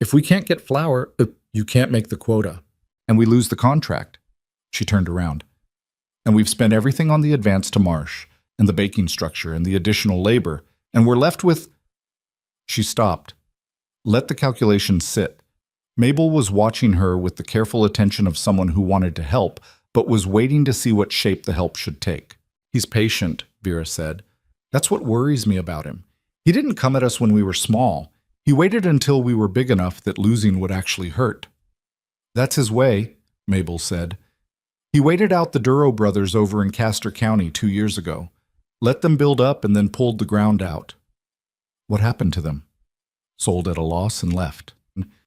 If we can't get flour, you can't make the quota. And we lose the contract." She turned around. "And we've spent everything on the advance to Marsh, and the baking structure, and the additional labor, and we're left with..." She stopped. Let the calculation sit. Mabel was watching her with the careful attention of someone who wanted to help, but was waiting to see what shape the help should take. "He's patient," Vera said. "That's what worries me about him. He didn't come at us when we were small. He waited until we were big enough that losing would actually hurt." "That's his way," Mabel said. "He waited out the Duro brothers over in Castor County 2 years ago. Let them build up and then pulled the ground out." "What happened to them?" "Sold at a loss and left."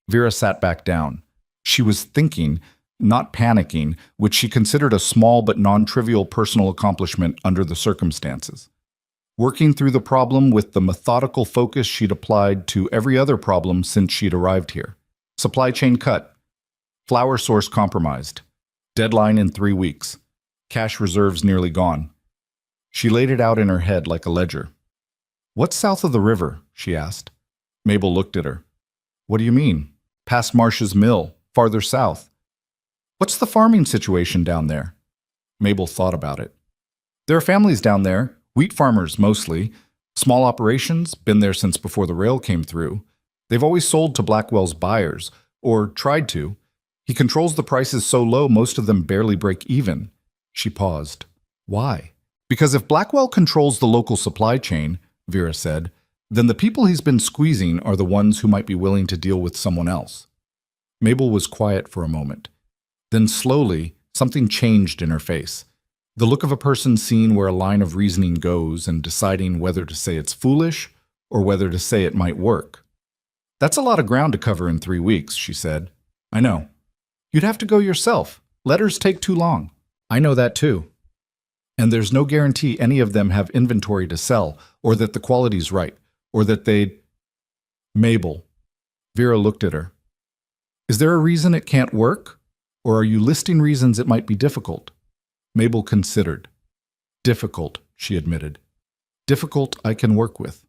Vera sat back down. She was thinking, not panicking, which she considered a small but non-trivial personal accomplishment under the circumstances. Working through the problem with the methodical focus she'd applied to every other problem since she'd arrived here. Supply chain cut. Flour source compromised. Deadline in 3 weeks. Cash reserves nearly gone. She laid it out in her head like a ledger. "What's south of the river?" she asked. Mabel looked at her. "What do you mean?" "Past Marsh's mill, farther south." "What's the farming situation down there?" Mabel thought about it. "There are families down there, wheat farmers mostly, small operations, been there since before the rail came through. They've always sold to Blackwell's buyers, or tried to. He controls the prices so low most of them barely break even." She paused. "Why?" "Because if Blackwell controls the local supply chain," Vera said, "then the people he's been squeezing are the ones who might be willing to deal with someone else." Mabel was quiet for a moment. Then slowly, something changed in her face. The look of a person seeing where a line of reasoning goes and deciding whether to say it's foolish or whether to say it might work. "That's a lot of ground to cover in 3 weeks," she said. "I know. You'd have to go yourself. Letters take too long." "I know that too. And there's no guarantee any of them have inventory to sell, or that the quality's right, or that they'd..." "Mabel." Vera looked at her. "Is there a reason it can't work? Or are you listing reasons it might be difficult?" Mabel considered. "Difficult," she admitted. "Difficult I can work with."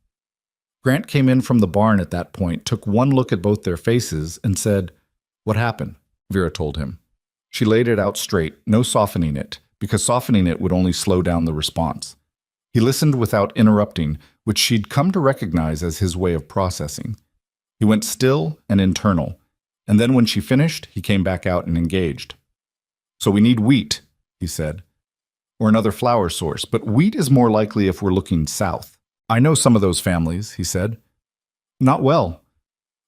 Grant came in from the barn at that point, took one look at both their faces, and said, "What happened?" Vera told him. She laid it out straight, no softening it, because softening it would only slow down the response. He listened without interrupting, which she'd come to recognize as his way of processing. He went still and internal, and then when she finished, he came back out and engaged. "So we need wheat," he said, "or another flour source, but wheat is more likely if we're looking south. I know some of those families," he said. "Not well,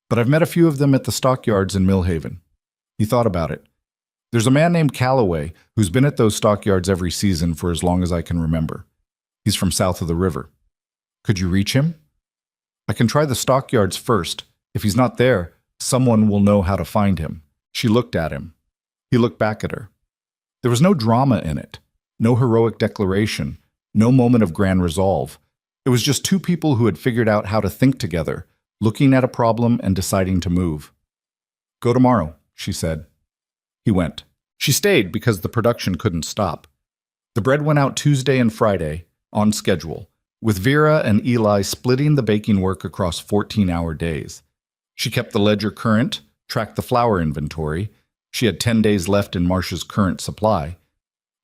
but I've met a few of them at the stockyards in Millhaven." He thought about it. "There's a man named Calloway who's been at those stockyards every season for as long as I can remember. He's from south of the river. Could you reach him?" "I can try the stockyards first. If he's not there, someone will know how to find him." She looked at him. He looked back at her. There was no drama in it, no heroic declaration, no moment of grand resolve. It was just two people who had figured out how to think together, looking at a problem and deciding to move. "Go tomorrow," she said. He went. She stayed because the production couldn't stop. The bread went out Tuesday and Friday, on schedule, with Vera and Eli splitting the baking work across 14-hour days. She kept the ledger current, tracked the flour inventory, she had 10 days left in Marsh's current supply,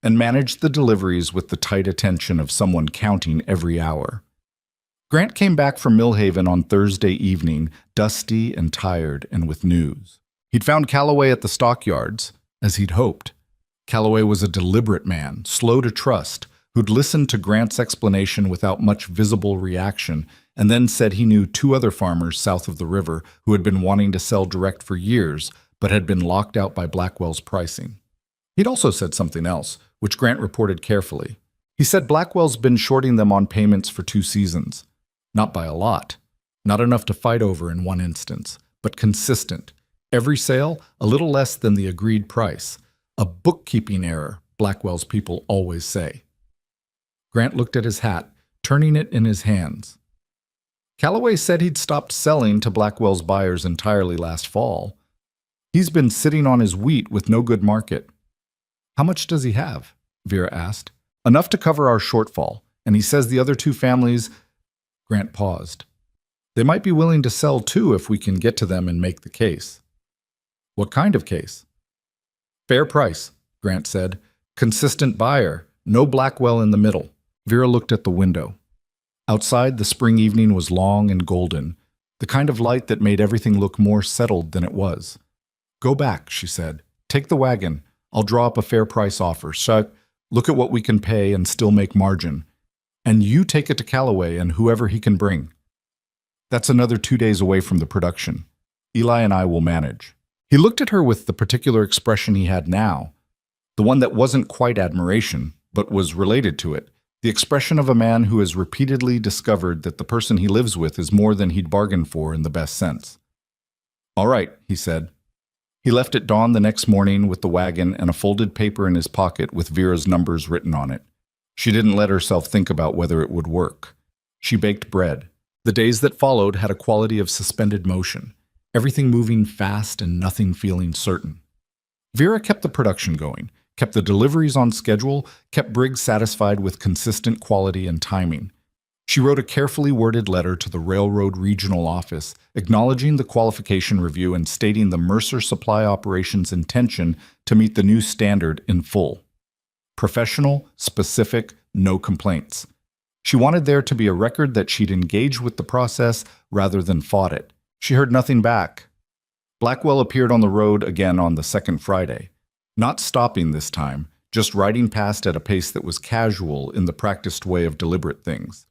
and managed the deliveries with the tight attention of someone counting every hour. Grant came back from Millhaven on Thursday evening, dusty and tired and with news. He'd found Calloway at the stockyards, as he'd hoped. Calloway was a deliberate man, slow to trust, who'd listened to Grant's explanation without much visible reaction, and then said he knew 2 other farmers south of the river who had been wanting to sell direct for years, but had been locked out by Blackwell's pricing. He'd also said something else, which Grant reported carefully. He said Blackwell's been shorting them on payments for 2 seasons. Not by a lot. Not enough to fight over in one instance, but consistent. Every sale, a little less than the agreed price. A bookkeeping error, Blackwell's people always say. Grant looked at his hat, turning it in his hands. Calloway said he'd stopped selling to Blackwell's buyers entirely last fall. He's been sitting on his wheat with no good market. How much does he have? Vera asked. Enough to cover our shortfall, and he says the other 2 families... Grant paused. They might be willing to sell too if we can get to them and make the case. What kind of case? Fair price, Grant said. Consistent buyer, no Blackwell in the middle. Vera looked at the window. Outside, the spring evening was long and golden, the kind of light that made everything look more settled than it was. Go back, she said. Take the wagon. I'll draw up a fair price offer. Look at what we can pay and still make margin. And you take it to Calloway and whoever he can bring. That's another 2 days away from the production. Eli and I will manage. He looked at her with the particular expression he had now, the one that wasn't quite admiration, but was related to it, the expression of a man who has repeatedly discovered that the person he lives with is more than he'd bargained for in the best sense. All right, he said. He left at dawn the next morning with the wagon and a folded paper in his pocket with Vera's numbers written on it. She didn't let herself think about whether it would work. She baked bread. The days that followed had a quality of suspended motion, everything moving fast and nothing feeling certain. Vera kept the production going, kept the deliveries on schedule, kept Briggs satisfied with consistent quality and timing. She wrote a carefully worded letter to the Railroad Regional Office, acknowledging the qualification review and stating the Mercer Supply Operations' intention to meet the new standard in full. Professional, specific, no complaints. She wanted there to be a record that she'd engaged with the process rather than fought it. She heard nothing back. Blackwell appeared on the road again on the second Friday, not stopping this time, just riding past at a pace that was casual in the practiced way of deliberate things.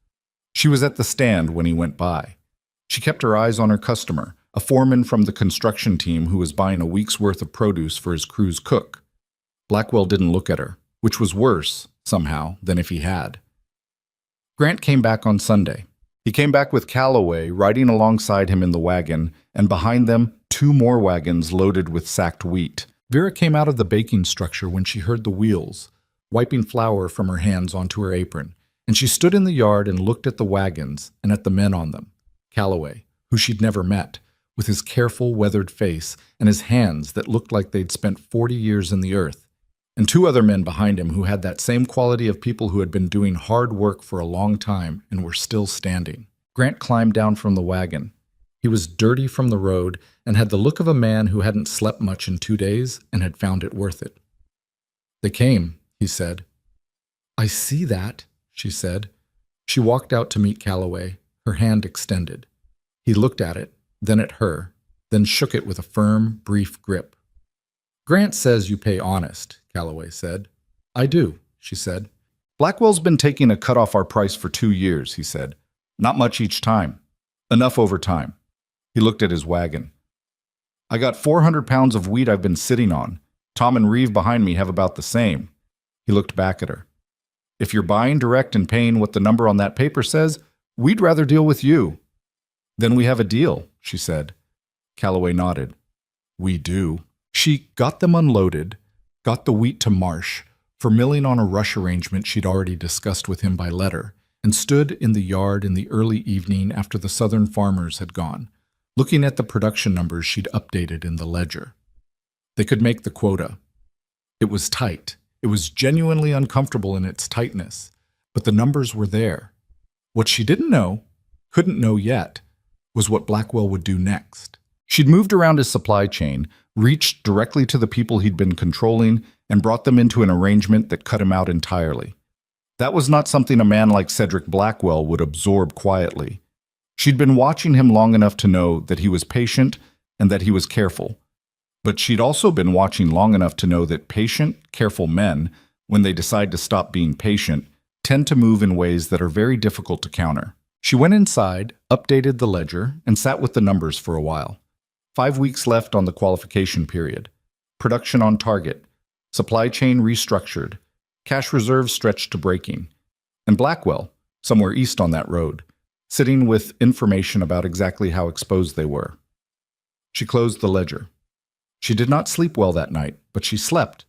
She was at the stand when he went by. She kept her eyes on her customer, a foreman from the construction team who was buying a week's worth of produce for his crew's cook. Blackwell didn't look at her, which was worse, somehow, than if he had. Grant came back on Sunday. He came back with Calloway riding alongside him in the wagon, and behind them, 2 more wagons loaded with sacked wheat. Vera came out of the baking structure when she heard the wheels, wiping flour from her hands onto her apron, and she stood in the yard and looked at the wagons and at the men on them. Calloway, who she'd never met, with his careful, weathered face and his hands that looked like they'd spent 40 years in the earth, and 2 other men behind him who had that same quality of people who had been doing hard work for a long time and were still standing. Grant climbed down from the wagon. He was dirty from the road and had the look of a man who hadn't slept much in 2 days and had found it worth it. They came, he said. I see that, she said. She walked out to meet Calloway, her hand extended. He looked at it, then at her, then shook it with a firm, brief grip. Grant says you pay honest, Calloway said. I do, she said. Blackwell's been taking a cut off our price for 2 years, he said. Not much each time. Enough over time. He looked at his wagon. I got 400 pounds of wheat I've been sitting on. Tom and Reeve behind me have about the same. He looked back at her. If you're buying direct and paying what the number on that paper says, we'd rather deal with you. Then we have a deal, she said. Calloway nodded. We do. She got them unloaded, got the wheat to Marsh, for milling on a rush arrangement she'd already discussed with him by letter, and stood in the yard in the early evening after the southern farmers had gone, looking at the production numbers she'd updated in the ledger. They could make the quota. It was tight. It was genuinely uncomfortable in its tightness, but the numbers were there. What she didn't know, couldn't know yet, was what Blackwell would do next. She'd moved around his supply chain, reached directly to the people he'd been controlling, and brought them into an arrangement that cut him out entirely. That was not something a man like Cedric Blackwell would absorb quietly. She'd been watching him long enough to know that he was patient and that he was careful. But she'd also been watching long enough to know that patient, careful men, when they decide to stop being patient, tend to move in ways that are very difficult to counter. She went inside, updated the ledger, and sat with the numbers for a while. 5 weeks left on the qualification period. Production on target. Supply chain restructured. Cash reserves stretched to breaking. And Blackwell, somewhere east on that road, sitting with information about exactly how exposed they were. She closed the ledger. She did not sleep well that night, but she slept.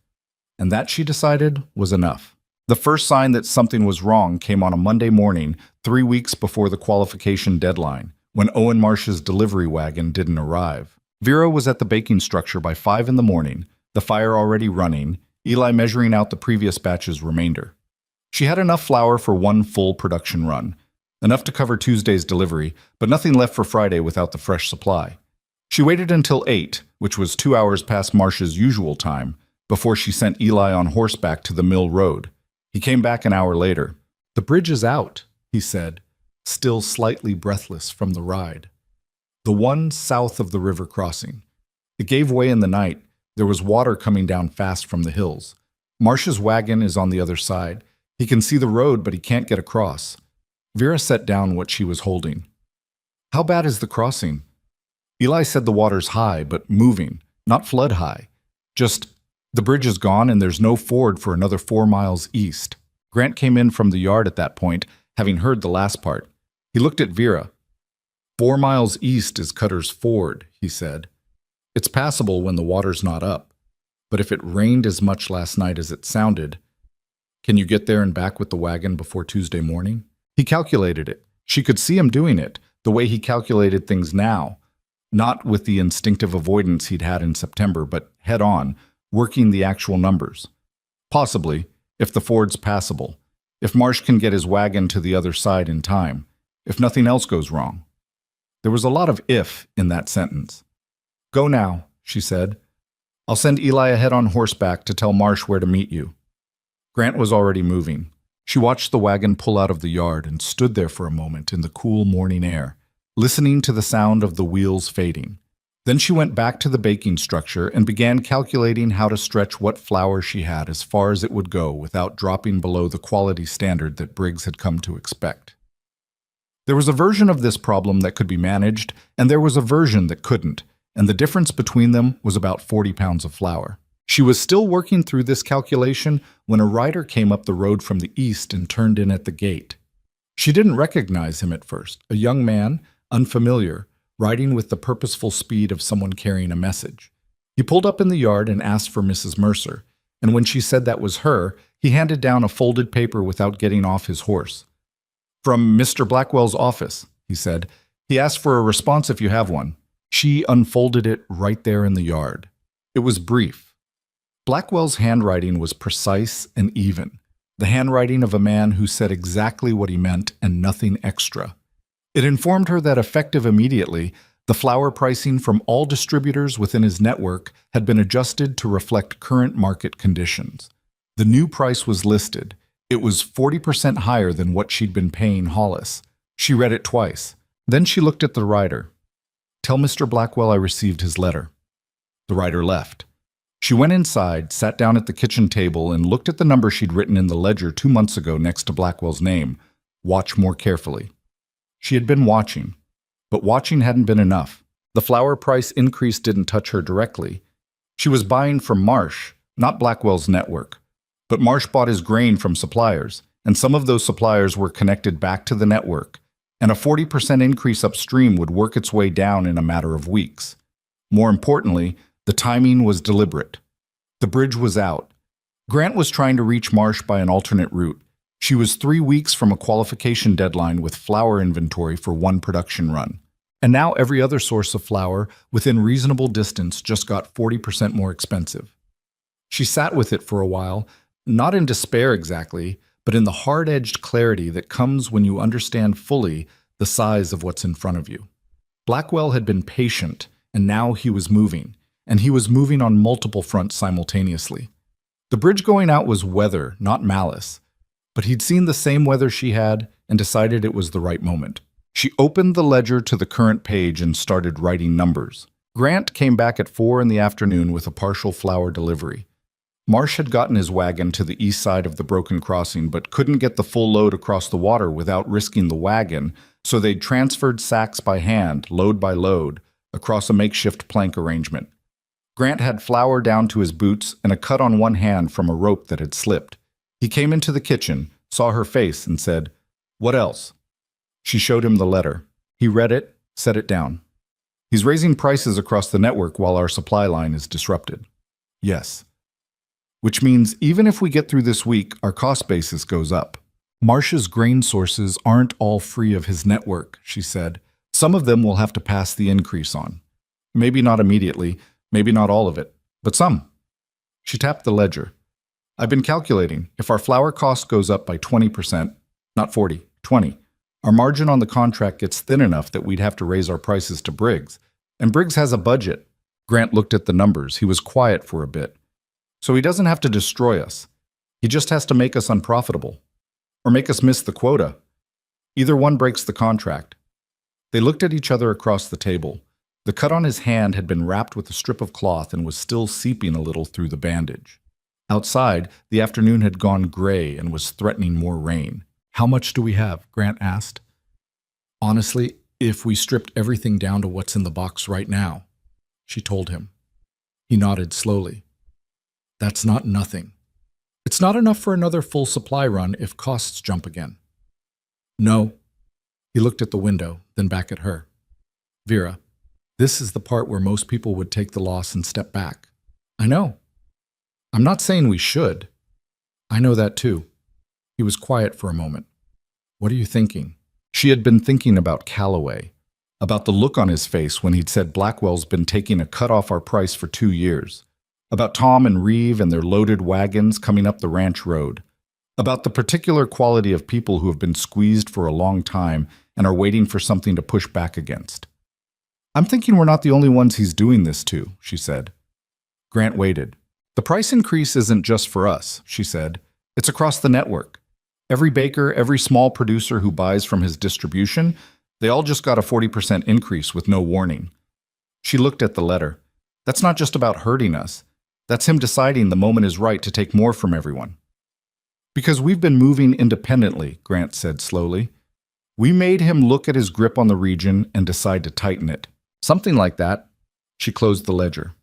And that, she decided, was enough. The first sign that something was wrong came on a Monday morning, 3 weeks before the qualification deadline, when Owen Marsh's delivery wagon didn't arrive. Vera was at the baking structure by 5 in the morning, the fire already running, Eli measuring out the previous batch's remainder. She had enough flour for one full production run, enough to cover Tuesday's delivery, but nothing left for Friday without the fresh supply. She waited until 8, which was 2 hours past Marsh's usual time, before she sent Eli on horseback to the mill road. He came back an hour later. "The bridge is out," he said, still slightly breathless from the ride. The one south of the river crossing. It gave way in the night. There was water coming down fast from the hills. Marsh's wagon is on the other side. He can see the road, but he can't get across. Vera set down what she was holding. "How bad is the crossing?" Eli said the water's high, but moving, not flood high. Just, the bridge is gone and there's no ford for another 4 miles east. Grant came in from the yard at that point, having heard the last part. He looked at Vera. 4 miles east is Cutter's Ford, he said. It's passable when the water's not up. But if it rained as much last night as it sounded, can you get there and back with the wagon before Tuesday morning? He calculated it. She could see him doing it, the way he calculated things now. Not with the instinctive avoidance he'd had in September, but head on, working the actual numbers. Possibly, if the ford's passable. If Marsh can get his wagon to the other side in time. If nothing else goes wrong. There was a lot of if in that sentence. "Go now," she said. "I'll send Eli ahead on horseback to tell Marsh where to meet you." Grant was already moving. She watched the wagon pull out of the yard and stood there for a moment in the cool morning air, listening to the sound of the wheels fading. Then she went back to the baking structure and began calculating how to stretch what flour she had as far as it would go without dropping below the quality standard that Briggs had come to expect. There was a version of this problem that could be managed, and there was a version that couldn't, and the difference between them was about 40 pounds of flour. She was still working through this calculation when a rider came up the road from the east and turned in at the gate. She didn't recognize him at first, a young man, unfamiliar, riding with the purposeful speed of someone carrying a message. He pulled up in the yard and asked for Mrs. Mercer, and when she said that was her, he handed down a folded paper without getting off his horse. "From Mr. Blackwell's office," he said. "He asked for a response if you have one." She unfolded it right there in the yard. It was brief. Blackwell's handwriting was precise and even, the handwriting of a man who said exactly what he meant and nothing extra. It informed her that effective immediately, the flour pricing from all distributors within his network had been adjusted to reflect current market conditions. The new price was listed. It was 40% higher than what she'd been paying Hollis. She read it twice. Then she looked at the rider. "Tell Mr. Blackwell I received his letter." The rider left. She went inside, sat down at the kitchen table, and looked at the number she'd written in the ledger 2 months ago next to Blackwell's name. Watch more carefully. She had been watching, but watching hadn't been enough. The flour price increase didn't touch her directly. She was buying from Marsh, not Blackwell's network. But Marsh bought his grain from suppliers, and some of those suppliers were connected back to the network, and a 40% increase upstream would work its way down in a matter of weeks. More importantly, the timing was deliberate. The bridge was out. Grant was trying to reach Marsh by an alternate route. She was 3 weeks from a qualification deadline with flour inventory for one production run. And now every other source of flour within reasonable distance just got 40% more expensive. She sat with it for a while, not in despair exactly, but in the hard-edged clarity that comes when you understand fully the size of what's in front of you. Blackwell had been patient and now he was moving, and he was moving on multiple fronts simultaneously. The bridge going out was weather, not malice, but he'd seen the same weather she had and decided it was the right moment. She opened the ledger to the current page and started writing numbers. Grant came back at 4 in the afternoon with a partial flour delivery. Marsh had gotten his wagon to the east side of the broken crossing but couldn't get the full load across the water without risking the wagon, so they'd transferred sacks by hand, load by load, across a makeshift plank arrangement. Grant had flour down to his boots and a cut on one hand from a rope that had slipped. He came into the kitchen, saw her face, and said, "What else?" She showed him the letter. He read it, set it down. "He's raising prices across the network while our supply line is disrupted." "Yes." "Which means even if we get through this week, our cost basis goes up." "Marsh's grain sources aren't all free of his network," she said. "Some of them we'll have to pass the increase on. Maybe not immediately, maybe not all of it, but some." She tapped the ledger. "I've been calculating. If our flour cost goes up by 20%, not 40, 20, our margin on the contract gets thin enough that we'd have to raise our prices to Briggs. And Briggs has a budget." Grant looked at the numbers. He was quiet for a bit. "So he doesn't have to destroy us. He just has to make us unprofitable. Or make us miss the quota. Either one breaks the contract." They looked at each other across the table. The cut on his hand had been wrapped with a strip of cloth and was still seeping a little through the bandage. Outside, the afternoon had gone gray and was threatening more rain. "How much do we have?" Grant asked. "Honestly, if we stripped everything down to what's in the box right now," she told him. He nodded slowly. "That's not nothing. It's not enough for another full supply run if costs jump again." "No." He looked at the window, then back at her. "Vera, this is the part where most people would take the loss and step back. I know. I'm not saying we should. I know that too." He was quiet for a moment. "What are you thinking?" She had been thinking about Calloway, about the look on his face when he'd said Blackwell's been taking a cut off our price for 2 years, about Tom and Reeve and their loaded wagons coming up the ranch road, about the particular quality of people who have been squeezed for a long time and are waiting for something to push back against. "I'm thinking we're not the only ones he's doing this to," she said. Grant waited. "The price increase isn't just for us," she said. "It's across the network. Every baker, every small producer who buys from his distribution, they all just got a 40% increase with no warning." She looked at the letter. "That's not just about hurting us. That's him deciding the moment is right to take more from everyone." "Because we've been moving independently," Grant said slowly. "We made him look at his grip on the region and decide to tighten it. Something like that." She closed the ledger.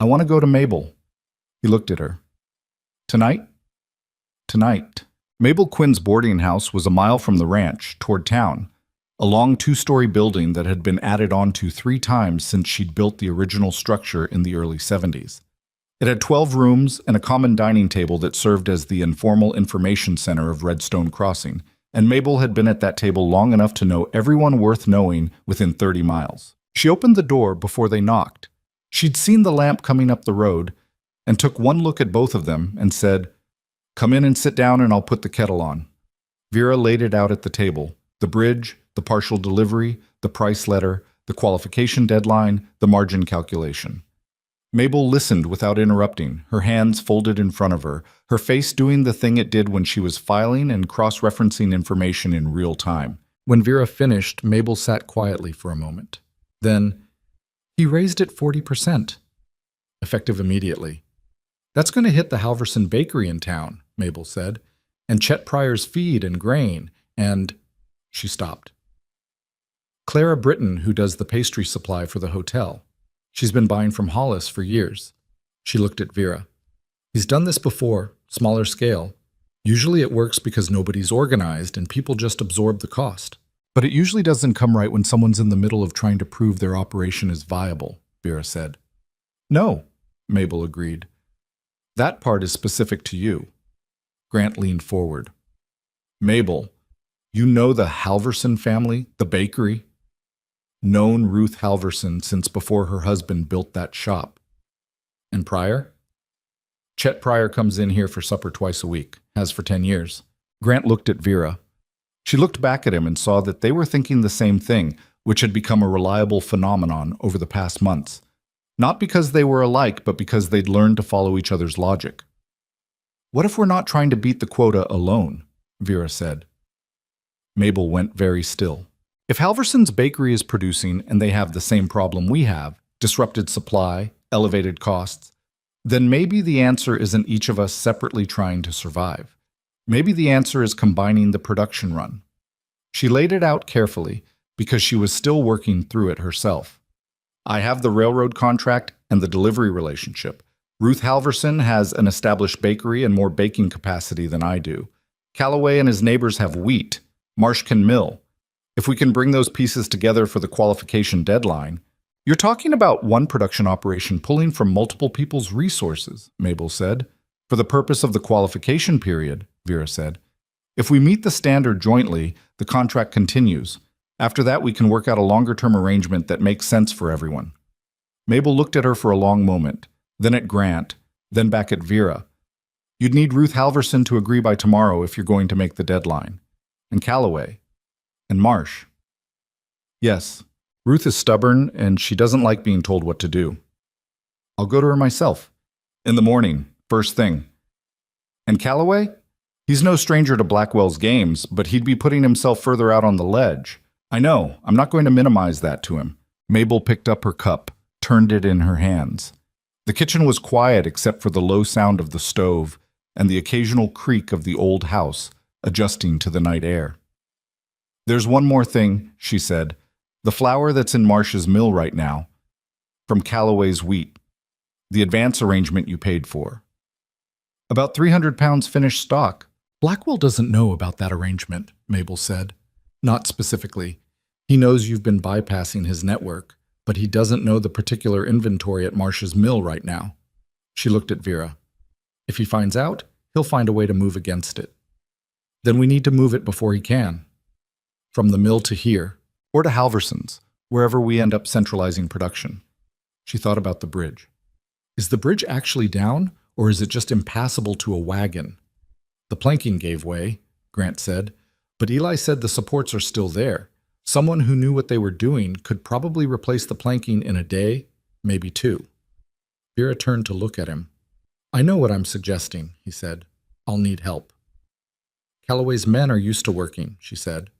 "I want to go to Mabel." He looked at her. "Tonight?" "Tonight." Mabel Quinn's boarding house was a mile from the ranch, toward town, a long 2-story building that had been added on to 3 times since she'd built the original structure in the early 70s. It had 12 rooms and a common dining table that served as the informal information center of Redstone Crossing, and Mabel had been at that table long enough to know everyone worth knowing within 30 miles. She opened the door before they knocked. She'd seen the lamp coming up the road and took one look at both of them and said, "Come in and sit down and I'll put the kettle on." Vera laid it out at the table, the bridge, the partial delivery, the price letter, the qualification deadline, the margin calculation. Mabel listened without interrupting, her hands folded in front of her, her face doing the thing it did when she was filing and cross-referencing information in real time. When Vera finished, Mabel sat quietly for a moment. Then, "He raised it 40%. Effective immediately. That's going to hit the Halverson bakery in town," Mabel said, "and Chet Pryor's feed and grain, and—" She stopped. "Clara Britton, who does the pastry supply for the hotel. She's been buying from Hollis for years." She looked at Vera. "He's done this before, smaller scale. Usually it works because nobody's organized and people just absorb the cost. But it usually doesn't come right when someone's in the middle of trying to prove their operation is viable," Vera said. "No," Mabel agreed. "That part is specific to you." Grant leaned forward. "Mabel, you know the Halverson family, the bakery?" "Known Ruth Halverson since before her husband built that shop." "And Pryor?" "Chet Pryor comes in here for supper twice a week, has for 10 years. Grant looked at Vera. She looked back at him and saw that they were thinking the same thing, which had become a reliable phenomenon over the past months. Not because they were alike, but because they'd learned to follow each other's logic. "What if we're not trying to beat the quota alone?" Vera said. Mabel went very still. "If Halverson's bakery is producing and they have the same problem we have, disrupted supply, elevated costs, then maybe the answer isn't each of us separately trying to survive. Maybe the answer is combining the production run." She laid it out carefully because she was still working through it herself. "I have the railroad contract and the delivery relationship. Ruth Halverson has an established bakery and more baking capacity than I do. Calloway and his neighbors have wheat. Marsh can mill. If we can bring those pieces together for the qualification deadline—" "You're talking about one production operation pulling from multiple people's resources," Mabel said. "For the purpose of the qualification period," Vera said. "If we meet the standard jointly, the contract continues. After that, we can work out a longer-term arrangement that makes sense for everyone." Mabel looked at her for a long moment, then at Grant, then back at Vera. "You'd need Ruth Halverson to agree by tomorrow if you're going to make the deadline. And Calloway. And Marsh." "Yes, Ruth is stubborn and she doesn't like being told what to do. I'll go to her myself. In the morning, first thing. And Calloway? He's no stranger to Blackwell's games, but he'd be putting himself further out on the ledge. I know, I'm not going to minimize that to him." Mabel picked up her cup, turned it in her hands. The kitchen was quiet except for the low sound of the stove and the occasional creak of the old house adjusting to the night air. "There's one more thing," she said. "The flour that's in Marsh's mill right now, from Calloway's wheat. The advance arrangement you paid for. About 300 pounds finished stock." "Blackwell doesn't know about that arrangement," Mabel said. "Not specifically. He knows you've been bypassing his network, but he doesn't know the particular inventory at Marsh's mill right now." She looked at Vera. "If he finds out, he'll find a way to move against it. Then we need to move it before he can. From the mill to here, or to Halverson's, wherever we end up centralizing production." She thought about the bridge. "Is the bridge actually down, or is it just impassable to a wagon?" "The planking gave way," Grant said, "but Eli said the supports are still there. Someone who knew what they were doing could probably replace the planking in a day, maybe 2. Vera turned to look at him. "I know what I'm suggesting," he said. "I'll need help." "Calloway's men are used to working," she said.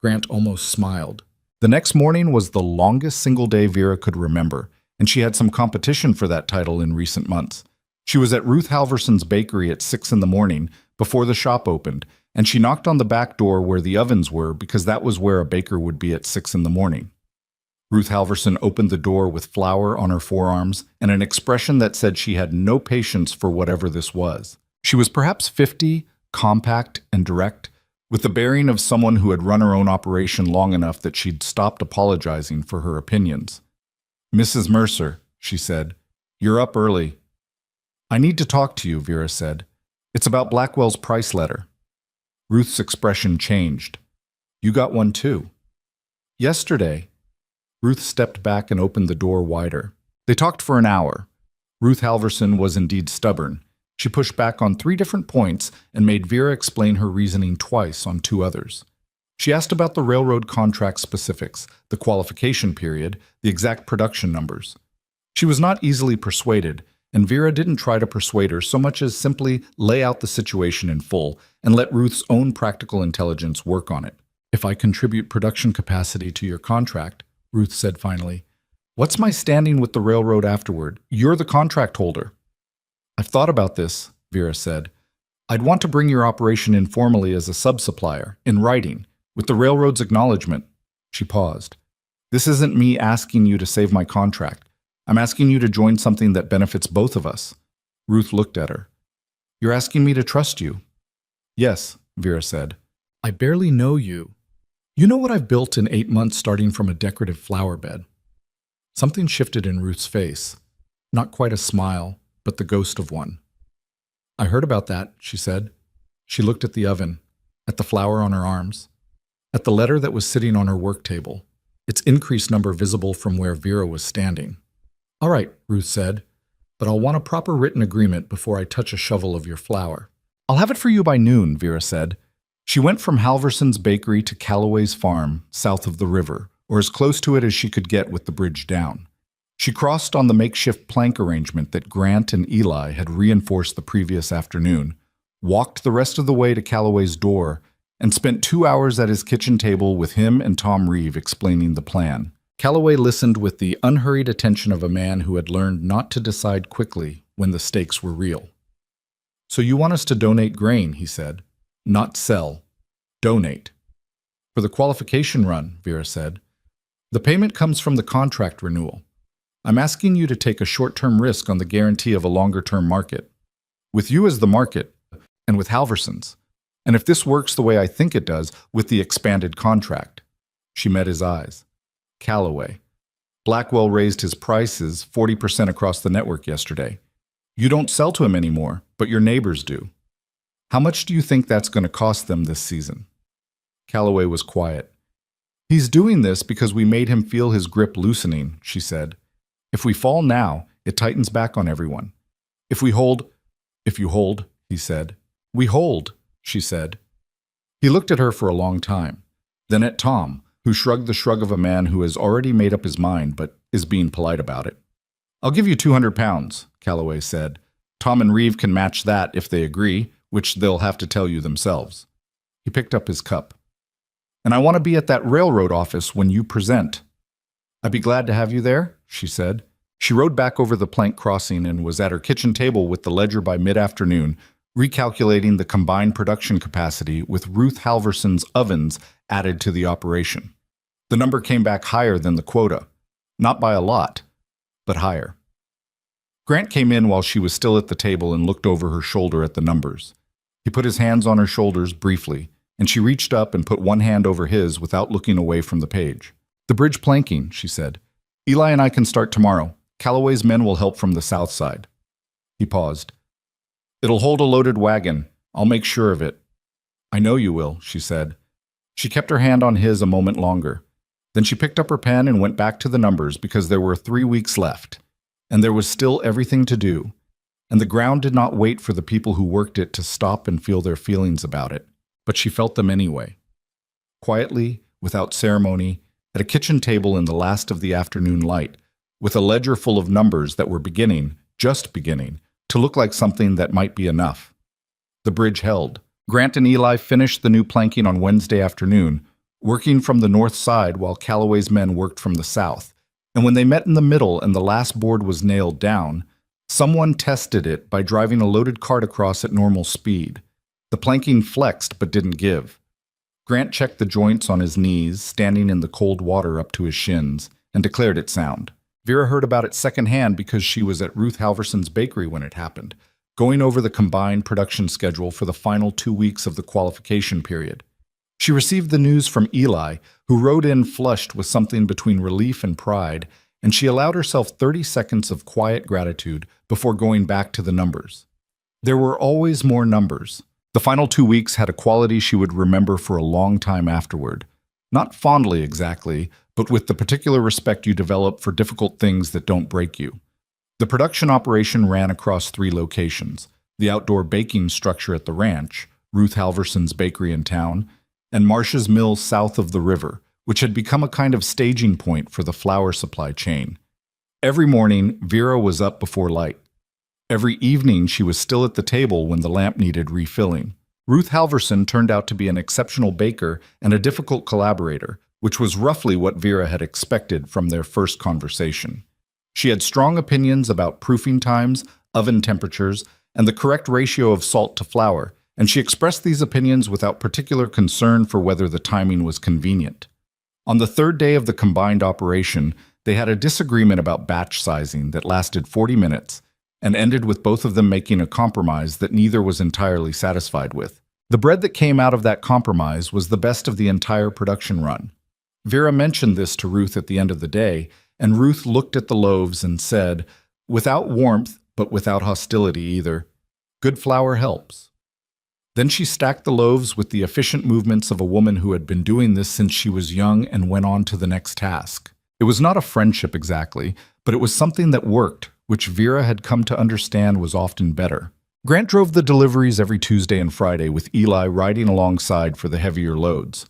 Grant almost smiled. The next morning was the longest single day Vera could remember, and she had some competition for that title in recent months. She was at Ruth Halverson's bakery at 6 in the morning, before the shop opened, and she knocked on the back door where the ovens were because that was where a baker would be at 6 in the morning. Ruth Halverson opened the door with flour on her forearms and an expression that said she had no patience for whatever this was. She was perhaps 50, compact and direct, with the bearing of someone who had run her own operation long enough that she'd stopped apologizing for her opinions. "Mrs. Mercer," she said, "you're up early." "I need to talk to you," Vera said. "It's about Blackwell's price letter." Ruth's expression changed. "You got one too." "Yesterday." Ruth stepped back and opened the door wider. They talked for an hour. Ruth Halverson was indeed stubborn. She pushed back on 3 different points and made Vera explain her reasoning twice on 2 others. She asked about the railroad contract specifics, the qualification period, the exact production numbers. She was not easily persuaded, and Vera didn't try to persuade her so much as simply lay out the situation in full and let Ruth's own practical intelligence work on it. "If I contribute production capacity to your contract," Ruth said finally, "what's my standing with the railroad afterward? You're the contract holder." "I've thought about this," Vera said. "I'd want to bring your operation in formally as a sub-supplier, in writing, with the railroad's acknowledgement." She paused. "This isn't me asking you to save my contract. I'm asking you to join something that benefits both of us." Ruth looked at her. "You're asking me to trust you?" "Yes," Vera said. "I barely know you. You know what I've built in 8 months starting from a decorative flower bed?" Something shifted in Ruth's face. Not quite a smile, but the ghost of one. "I heard about that," she said. She looked at the oven, at the flour on her arms, at the letter that was sitting on her work table, its increased number visible from where Vera was standing. "All right," Ruth said, "but I'll want a proper written agreement before I touch a shovel of your flour." "I'll have it for you by noon," Vera said. She went from Halverson's bakery to Calloway's farm, south of the river, or as close to it as she could get with the bridge down. She crossed on the makeshift plank arrangement that Grant and Eli had reinforced the previous afternoon, walked the rest of the way to Calloway's door, and spent 2 hours at his kitchen table with him and Tom Reeve explaining the plan. Calloway listened with the unhurried attention of a man who had learned not to decide quickly when the stakes were real. "So you want us to donate grain," he said. "Not sell. Donate." "For the qualification run," Vera said. "The payment comes from the contract renewal. I'm asking you to take a short-term risk on the guarantee of a longer-term market. With you as the market, and with Halverson's. And if this works the way I think it does, with the expanded contract." She met his eyes. "Calloway. Blackwell raised his prices 40% across the network yesterday. You don't sell to him anymore, but your neighbors do. How much do you think that's going to cost them this season?" Calloway was quiet. "He's doing this because we made him feel his grip loosening," she said. "If we fall now, it tightens back on everyone. If you hold, he said. "We hold," she said. He looked at her for a long time, then at Tom, who shrugged the shrug of a man who has already made up his mind but is being polite about it. "I'll give you 200 pounds, Calloway said. "Tom and Reeve can match that if they agree, which they'll have to tell you themselves." He picked up his cup. "And I want to be at that railroad office when you present." "I'd be glad to have you there," she said. She rode back over the plank crossing and was at her kitchen table with the ledger by mid-afternoon, recalculating the combined production capacity with Ruth Halverson's ovens added to the operation. The number came back higher than the quota. Not by a lot, but higher. Grant came in while she was still at the table and looked over her shoulder at the numbers. He put his hands on her shoulders briefly, and she reached up and put one hand over his without looking away from the page. "The bridge planking," she said. "Eli and I can start tomorrow. Calloway's men will help from the south side." He paused. "It'll hold a loaded wagon. I'll make sure of it." "I know you will," she said. She kept her hand on his a moment longer. Then she picked up her pen and went back to the numbers because there were 3 weeks left, and there was still everything to do, and the ground did not wait for the people who worked it to stop and feel their feelings about it, but she felt them anyway. Quietly, without ceremony, at a kitchen table in the last of the afternoon light, with a ledger full of numbers that were beginning, just beginning, to look like something that might be enough. The bridge held. Grant and Eli finished the new planking on Wednesday afternoon, working from the north side while Calloway's men worked from the south. And when they met in the middle and the last board was nailed down, someone tested it by driving a loaded cart across at normal speed. The planking flexed but didn't give. Grant checked the joints on his knees, standing in the cold water up to his shins, and declared it sound. Vera heard about it secondhand because she was at Ruth Halverson's bakery when it happened, going over the combined production schedule for the final 2 weeks of the qualification period. She received the news from Eli, who rode in flushed with something between relief and pride, and she allowed herself 30 seconds of quiet gratitude before going back to the numbers. There were always more numbers. The final 2 weeks had a quality she would remember for a long time afterward. Not fondly exactly, but with the particular respect you develop for difficult things that don't break you. The production operation ran across 3 locations: the outdoor baking structure at the ranch, Ruth Halverson's bakery in town, and Marsh's mill south of the river, which had become a kind of staging point for the flour supply chain. Every morning, Vera was up before light. Every evening, she was still at the table when the lamp needed refilling. Ruth Halverson turned out to be an exceptional baker and a difficult collaborator, which was roughly what Vera had expected from their first conversation. She had strong opinions about proofing times, oven temperatures, and the correct ratio of salt to flour, and she expressed these opinions without particular concern for whether the timing was convenient. On the 3rd day of the combined operation, they had a disagreement about batch sizing that lasted 40 minutes and ended with both of them making a compromise that neither was entirely satisfied with. The bread that came out of that compromise was the best of the entire production run. Vera mentioned this to Ruth at the end of the day, and Ruth looked at the loaves and said, without warmth but without hostility either, "Good flour helps." Then she stacked the loaves with the efficient movements of a woman who had been doing this since she was young and went on to the next task. It was not a friendship exactly, but it was something that worked, which Vera had come to understand was often better. Grant drove the deliveries every Tuesday and Friday with Eli riding alongside for the heavier loads.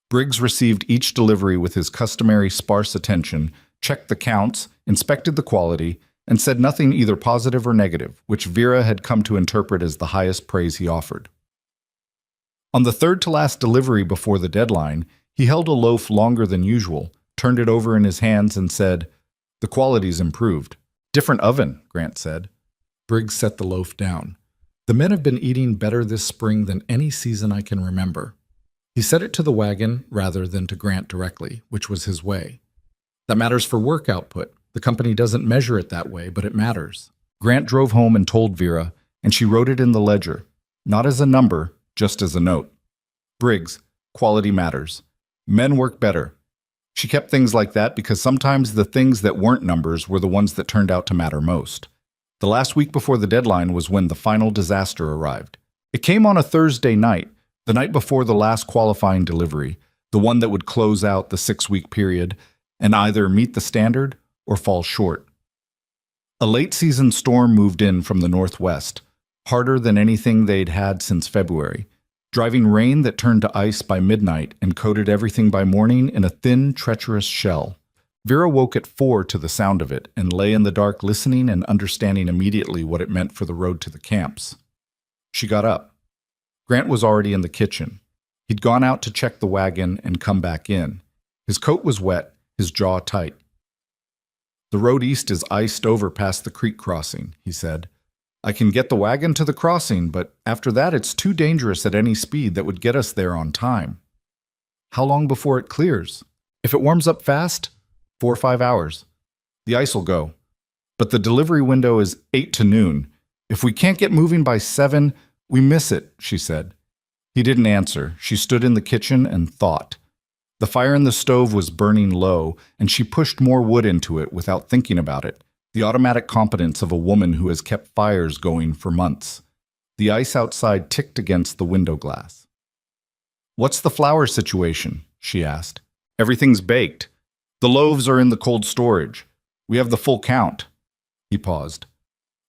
Briggs received each delivery with his customary sparse attention, checked the counts, inspected the quality, and said nothing either positive or negative, which Vera had come to interpret as the highest praise he offered. On the third-to-last delivery before the deadline, he held a loaf longer than usual, turned it over in his hands, and said, "The quality's improved." "Different oven," Grant said. Briggs set the loaf down. "The men have been eating better this spring than any season I can remember." He said it to the wagon rather than to Grant directly, which was his way. That matters for work output. The company doesn't measure it that way, but it matters. Grant drove home and told Vera, and she wrote it in the ledger, not as a number, just as a note. "Briggs, quality matters. Men work better." She kept things like that because sometimes the things that weren't numbers were the ones that turned out to matter most. The last week before the deadline was when the final disaster arrived. It came on a Thursday night, the night before the last qualifying delivery, the one that would close out the 6-week period and either meet the standard or fall short. A late-season storm moved in from the northwest, harder than anything they'd had since February, driving rain that turned to ice by midnight and coated everything by morning in a thin, treacherous shell. Vera woke at 4 to the sound of it and lay in the dark listening and understanding immediately what it meant for the road to the camps. She got up. Grant was already in the kitchen. He'd gone out to check the wagon and come back in. His coat was wet, his jaw tight. "The road east is iced over past the creek crossing," he said. "I can get the wagon to the crossing, but after that it's too dangerous at any speed that would get us there on time." "How long before it clears?" "If it warms up fast, 4 or 5 hours. The ice'll go. But the delivery window is 8 to noon. If we can't get moving by 7, we miss it," she said. He didn't answer. She stood in the kitchen and thought. The fire in the stove was burning low, and she pushed more wood into it without thinking about it, the automatic competence of a woman who has kept fires going for months. The ice outside ticked against the window glass. "What's the flour situation?" she asked. "Everything's baked. The loaves are in the cold storage. We have the full count." He paused.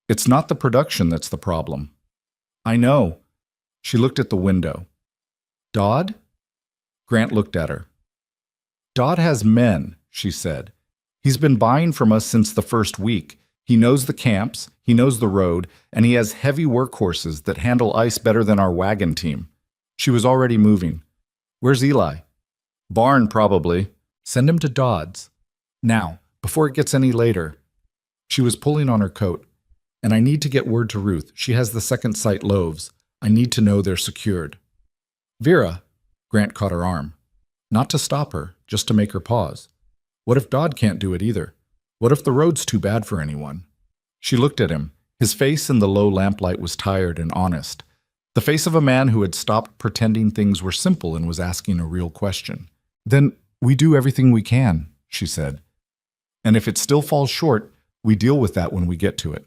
"It's not the production that's the problem." "I know." She looked at the window. "Dodd?" Grant looked at her. "Dodd has men," she said. "He's been buying from us since the first week. He knows the camps, he knows the road, and he has heavy workhorses that handle ice better than our wagon team." She was already moving. "Where's Eli?" "Barn, probably." "Send him to Dodd's. Now, before it gets any later." She was pulling on her coat. "And I need to get word to Ruth. She has the second sight loaves. I need to know they're secured." "Vera," Grant caught her arm. Not to stop her, just to make her pause. What if Dodd can't do it either? What if the road's too bad for anyone? She looked at him. His face in the low lamplight was tired and honest. The face of a man who had stopped pretending things were simple and was asking a real question. "Then we do everything we can," she said. "And if it still falls short, we deal with that when we get to it."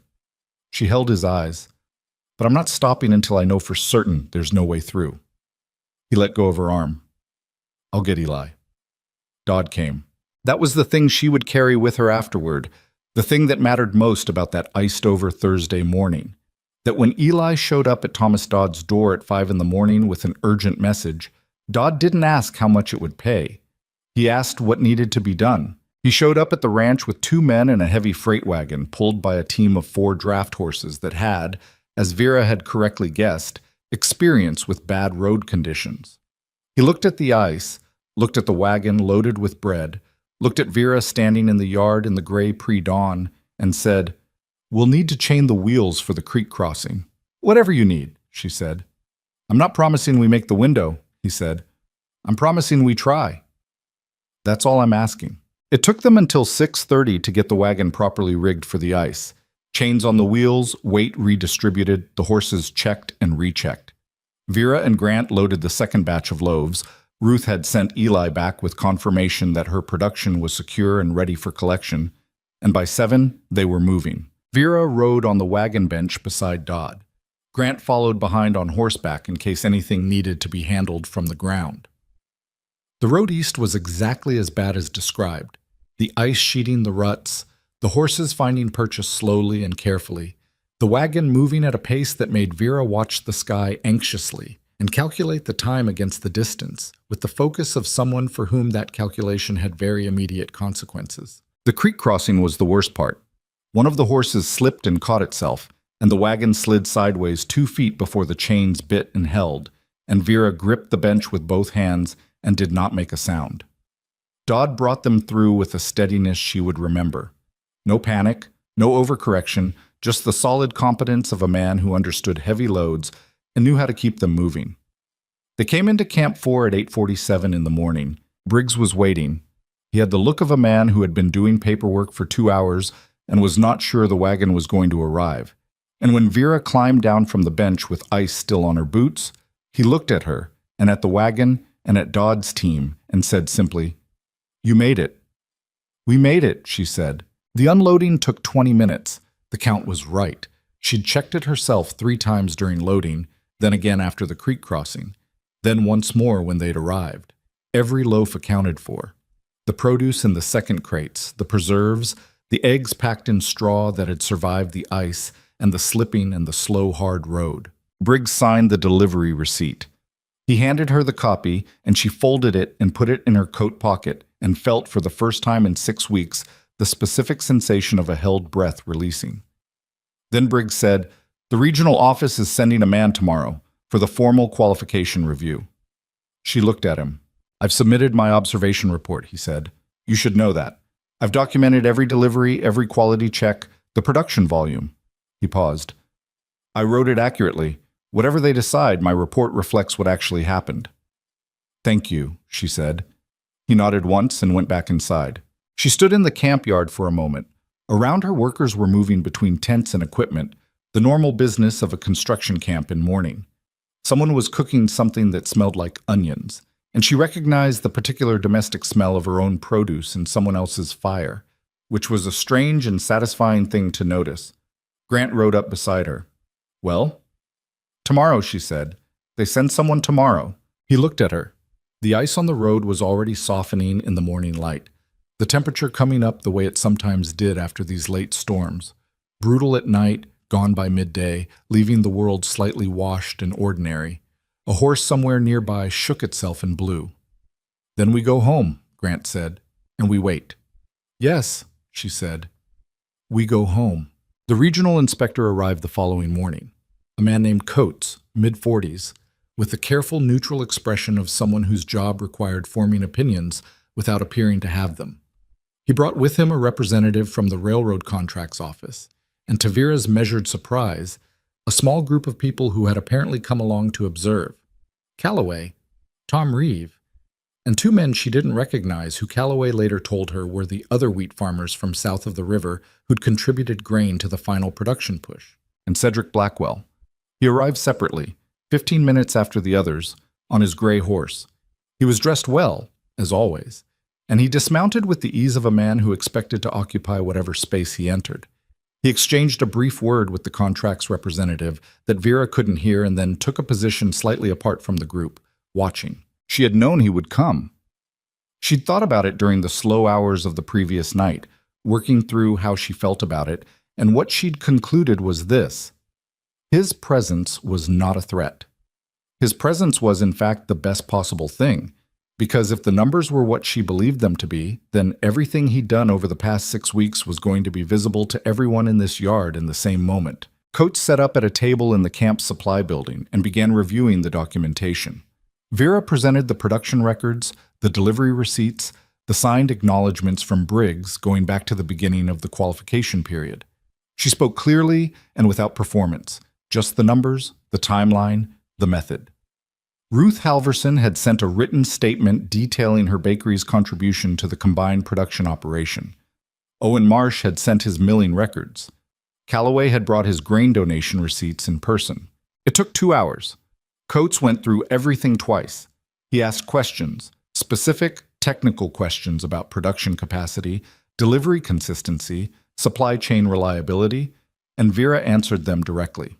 She held his eyes. "But I'm not stopping until I know for certain there's no way through." He let go of her arm. "I'll get Eli." Dodd came. That was the thing she would carry with her afterward, the thing that mattered most about that iced-over Thursday morning. That when Eli showed up at Thomas Dodd's door at 5 in the morning with an urgent message, Dodd didn't ask how much it would pay. He asked what needed to be done. He showed up at the ranch with 2 men and a heavy freight wagon pulled by a team of 4 draft horses that had, as Vera had correctly guessed, experience with bad road conditions. He looked at the ice, looked at the wagon loaded with bread, looked at Vera standing in the yard in the gray pre-dawn, and said, "We'll need to chain the wheels for the creek crossing." "Whatever you need," she said. "I'm not promising we make the window," he said. "I'm promising we try." "That's all I'm asking." It took them until 6:30 to get the wagon properly rigged for the ice. Chains on the wheels, weight redistributed, the horses checked and rechecked. Vera and Grant loaded the second batch of loaves. Ruth had sent Eli back with confirmation that her production was secure and ready for collection, and by 7, they were moving. Vera rode on the wagon bench beside Dodd. Grant followed behind on horseback in case anything needed to be handled from the ground. The road east was exactly as bad as described. The ice sheeting the ruts, the horses finding purchase slowly and carefully, the wagon moving at a pace that made Vera watch the sky anxiously. and calculate the time against the distance, with the focus of someone for whom that calculation had very immediate consequences. The creek crossing was the worst part. One of the horses slipped and caught itself, and the wagon slid sideways 2 feet before the chains bit and held, and Vera gripped the bench with both hands and did not make a sound. Dodd brought them through with a steadiness she would remember. No panic, no overcorrection, just the solid competence of a man who understood heavy loads and knew how to keep them moving. They came into Camp 4 at 8:47 in the morning. Briggs was waiting. He had the look of a man who had been doing paperwork for 2 hours and was not sure the wagon was going to arrive. And when Vera climbed down from the bench with ice still on her boots, he looked at her and at the wagon and at Dodd's team and said simply, "You made it." "We made it," she said. The unloading took 20 minutes. The count was right. She'd checked it herself 3 times during loading, then again after the creek crossing, then once more when they'd arrived. Every loaf accounted for. The produce in the second crates, the preserves, the eggs packed in straw that had survived the ice, and the slipping and the slow, hard road. Briggs signed the delivery receipt. He handed her the copy, and she folded it and put it in her coat pocket and felt for the first time in 6 weeks the specific sensation of a held breath releasing. Then Briggs said, "The regional office is sending a man tomorrow for the formal qualification review." She looked at him. "I've submitted my observation report," he said. "You should know that. I've documented every delivery, every quality check, the production volume." He paused. "I wrote it accurately. Whatever they decide, my report reflects what actually happened." "Thank you," she said. He nodded once and went back inside. She stood in the camp yard for a moment. Around her, workers were moving between tents and equipment, the normal business of a construction camp in morning. Someone was cooking something that smelled like onions, and she recognized the particular domestic smell of her own produce in someone else's fire, which was a strange and satisfying thing to notice. Grant rode up beside her. "Well?" "Tomorrow," she said. "They send someone tomorrow." He looked at her. The ice on the road was already softening in the morning light, the temperature coming up the way it sometimes did after these late storms, brutal at night, gone by midday, leaving the world slightly washed and ordinary. A horse somewhere nearby shook itself and blew. "Then we go home," Grant said, "and we wait." "Yes," she said. "We go home." The regional inspector arrived the following morning, a man named Coates, mid-40s, with the careful, neutral expression of someone whose job required forming opinions without appearing to have them. He brought with him a representative from the railroad contracts office, and to Vera's measured surprise, a small group of people who had apparently come along to observe. Calloway, Tom Reeve, and 2 men she didn't recognize who Calloway later told her were the other wheat farmers from south of the river who'd contributed grain to the final production push, and Cedric Blackwell. He arrived separately, 15 minutes after the others, on his gray horse. He was dressed well, as always, and he dismounted with the ease of a man who expected to occupy whatever space he entered. He exchanged a brief word with the contract's representative that Vera couldn't hear and then took a position slightly apart from the group, watching. She had known he would come. She'd thought about it during the slow hours of the previous night, working through how she felt about it, and what she'd concluded was this. His presence was not a threat. His presence was, in fact, the best possible thing, because if the numbers were what she believed them to be, then everything he'd done over the past 6 weeks was going to be visible to everyone in this yard in the same moment. Coates sat up at a table in the camp supply building and began reviewing the documentation. Vera presented the production records, the delivery receipts, the signed acknowledgments from Briggs going back to the beginning of the qualification period. She spoke clearly and without performance, just the numbers, the timeline, the method. Ruth Halverson had sent a written statement detailing her bakery's contribution to the combined production operation. Owen Marsh had sent his milling records. Calloway had brought his grain donation receipts in person. It took 2 hours. Coates went through everything twice. He asked questions, specific, technical questions about production capacity, delivery consistency, supply chain reliability, and Vera answered them directly.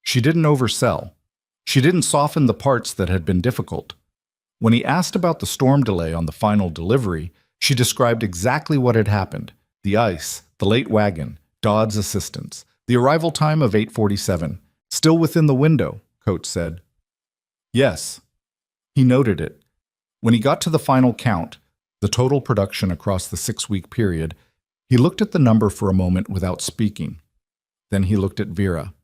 She didn't oversell. She didn't soften the parts that had been difficult. When he asked about the storm delay on the final delivery, she described exactly what had happened: the ice, the late wagon, Dodd's assistance, the arrival time of 8:47. "Still within the window," Coates said. Yes. He noted it. When he got to the final count, the total production across the 6-week period, he looked at the number for a moment without speaking. Then he looked at Vera.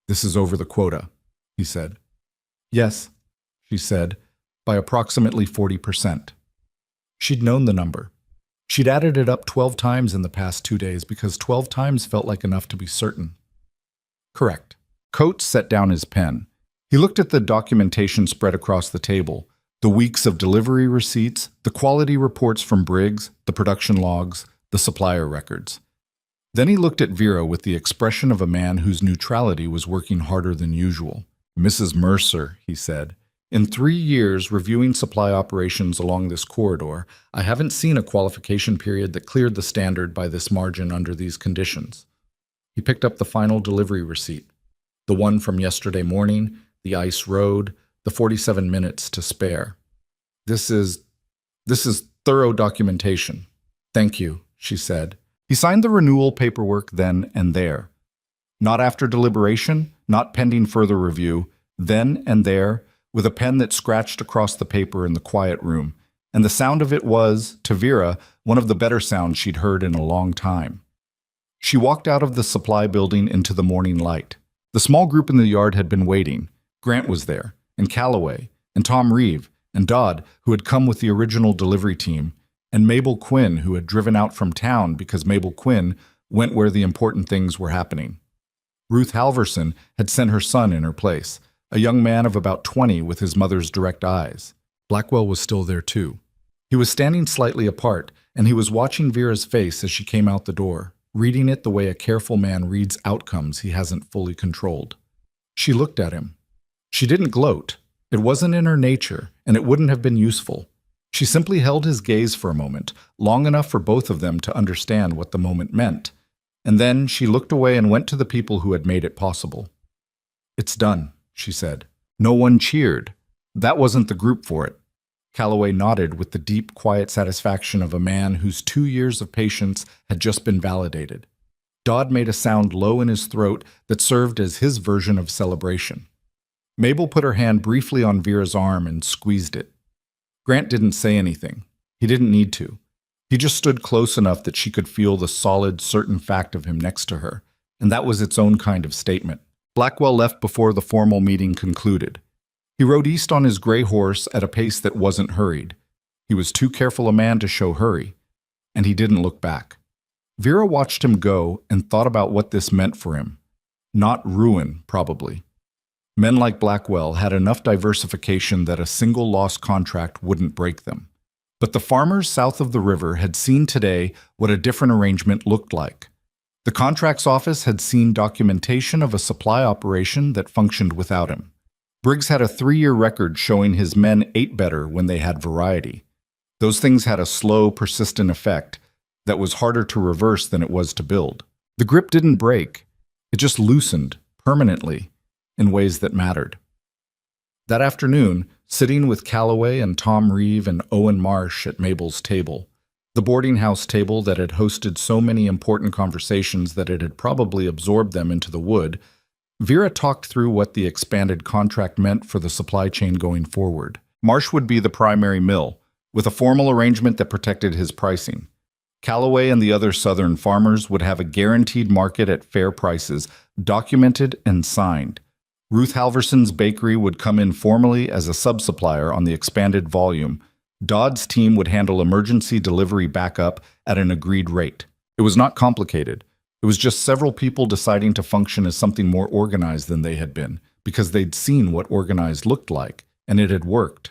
This is over the quota, he said. Yes, she said, by approximately 40%. She'd known the number. She'd added it up 12 times in the past 2 days because 12 times felt like enough to be certain. Correct. Coates set down his pen. He looked at the documentation spread across the table, the weeks of delivery receipts, the quality reports from Briggs, the production logs, the supplier records. Then he looked at Vera with the expression of a man whose neutrality was working harder than usual. Mrs. Mercer, he said, in 3 years reviewing supply operations along this corridor, I haven't seen a qualification period that cleared the standard by this margin under these conditions. He picked up the final delivery receipt, the one from yesterday morning, the ice road, the 47 minutes to spare. This is thorough documentation. Thank you, she said. He signed the renewal paperwork then and there. Not after deliberation, not pending further review, then and there, with a pen that scratched across the paper in the quiet room, and the sound of it was, to Vera, one of the better sounds she'd heard in a long time. She walked out of the supply building into the morning light. The small group in the yard had been waiting. Grant was there, and Calloway, and Tom Reeve, and Dodd, who had come with the original delivery team, and Mabel Quinn, who had driven out from town because Mabel Quinn went where the important things were happening. Ruth Halverson had sent her son in her place, a young man of about 20 with his mother's direct eyes. Blackwell was still there too. He was standing slightly apart, and he was watching Vera's face as she came out the door, reading it the way a careful man reads outcomes he hasn't fully controlled. She looked at him. She didn't gloat. It wasn't in her nature, and it wouldn't have been useful. She simply held his gaze for a moment, long enough for both of them to understand what the moment meant, and then she looked away and went to the people who had made it possible. It's done, she said. No one cheered. That wasn't the group for it. Calloway nodded with the deep, quiet satisfaction of a man whose 2 years of patience had just been validated. Dodd made a sound low in his throat that served as his version of celebration. Mabel put her hand briefly on Vera's arm and squeezed it. Grant didn't say anything. He didn't need to. He just stood close enough that she could feel the solid, certain fact of him next to her, and that was its own kind of statement. Blackwell left before the formal meeting concluded. He rode east on his gray horse at a pace that wasn't hurried. He was too careful a man to show hurry, and he didn't look back. Vera watched him go and thought about what this meant for him. Not ruin, probably. Men like Blackwell had enough diversification that a single lost contract wouldn't break them. But the farmers south of the river had seen today what a different arrangement looked like. The contracts office had seen documentation of a supply operation that functioned without him. Briggs had a 3-year record showing his men ate better when they had variety. Those things had a slow, persistent effect that was harder to reverse than it was to build. The grip didn't break. It just loosened, permanently, in ways that mattered. That afternoon, sitting with Calloway and Tom Reeve and Owen Marsh at Mabel's table, the boarding house table that had hosted so many important conversations that it had probably absorbed them into the wood, Vera talked through what the expanded contract meant for the supply chain going forward. Marsh would be the primary mill, with a formal arrangement that protected his pricing. Calloway and the other southern farmers would have a guaranteed market at fair prices, documented and signed. Ruth Halverson's bakery would come in formally as a sub-supplier on the expanded volume. Dodd's team would handle emergency delivery backup at an agreed rate. It was not complicated. It was just several people deciding to function as something more organized than they had been, because they'd seen what organized looked like, and it had worked.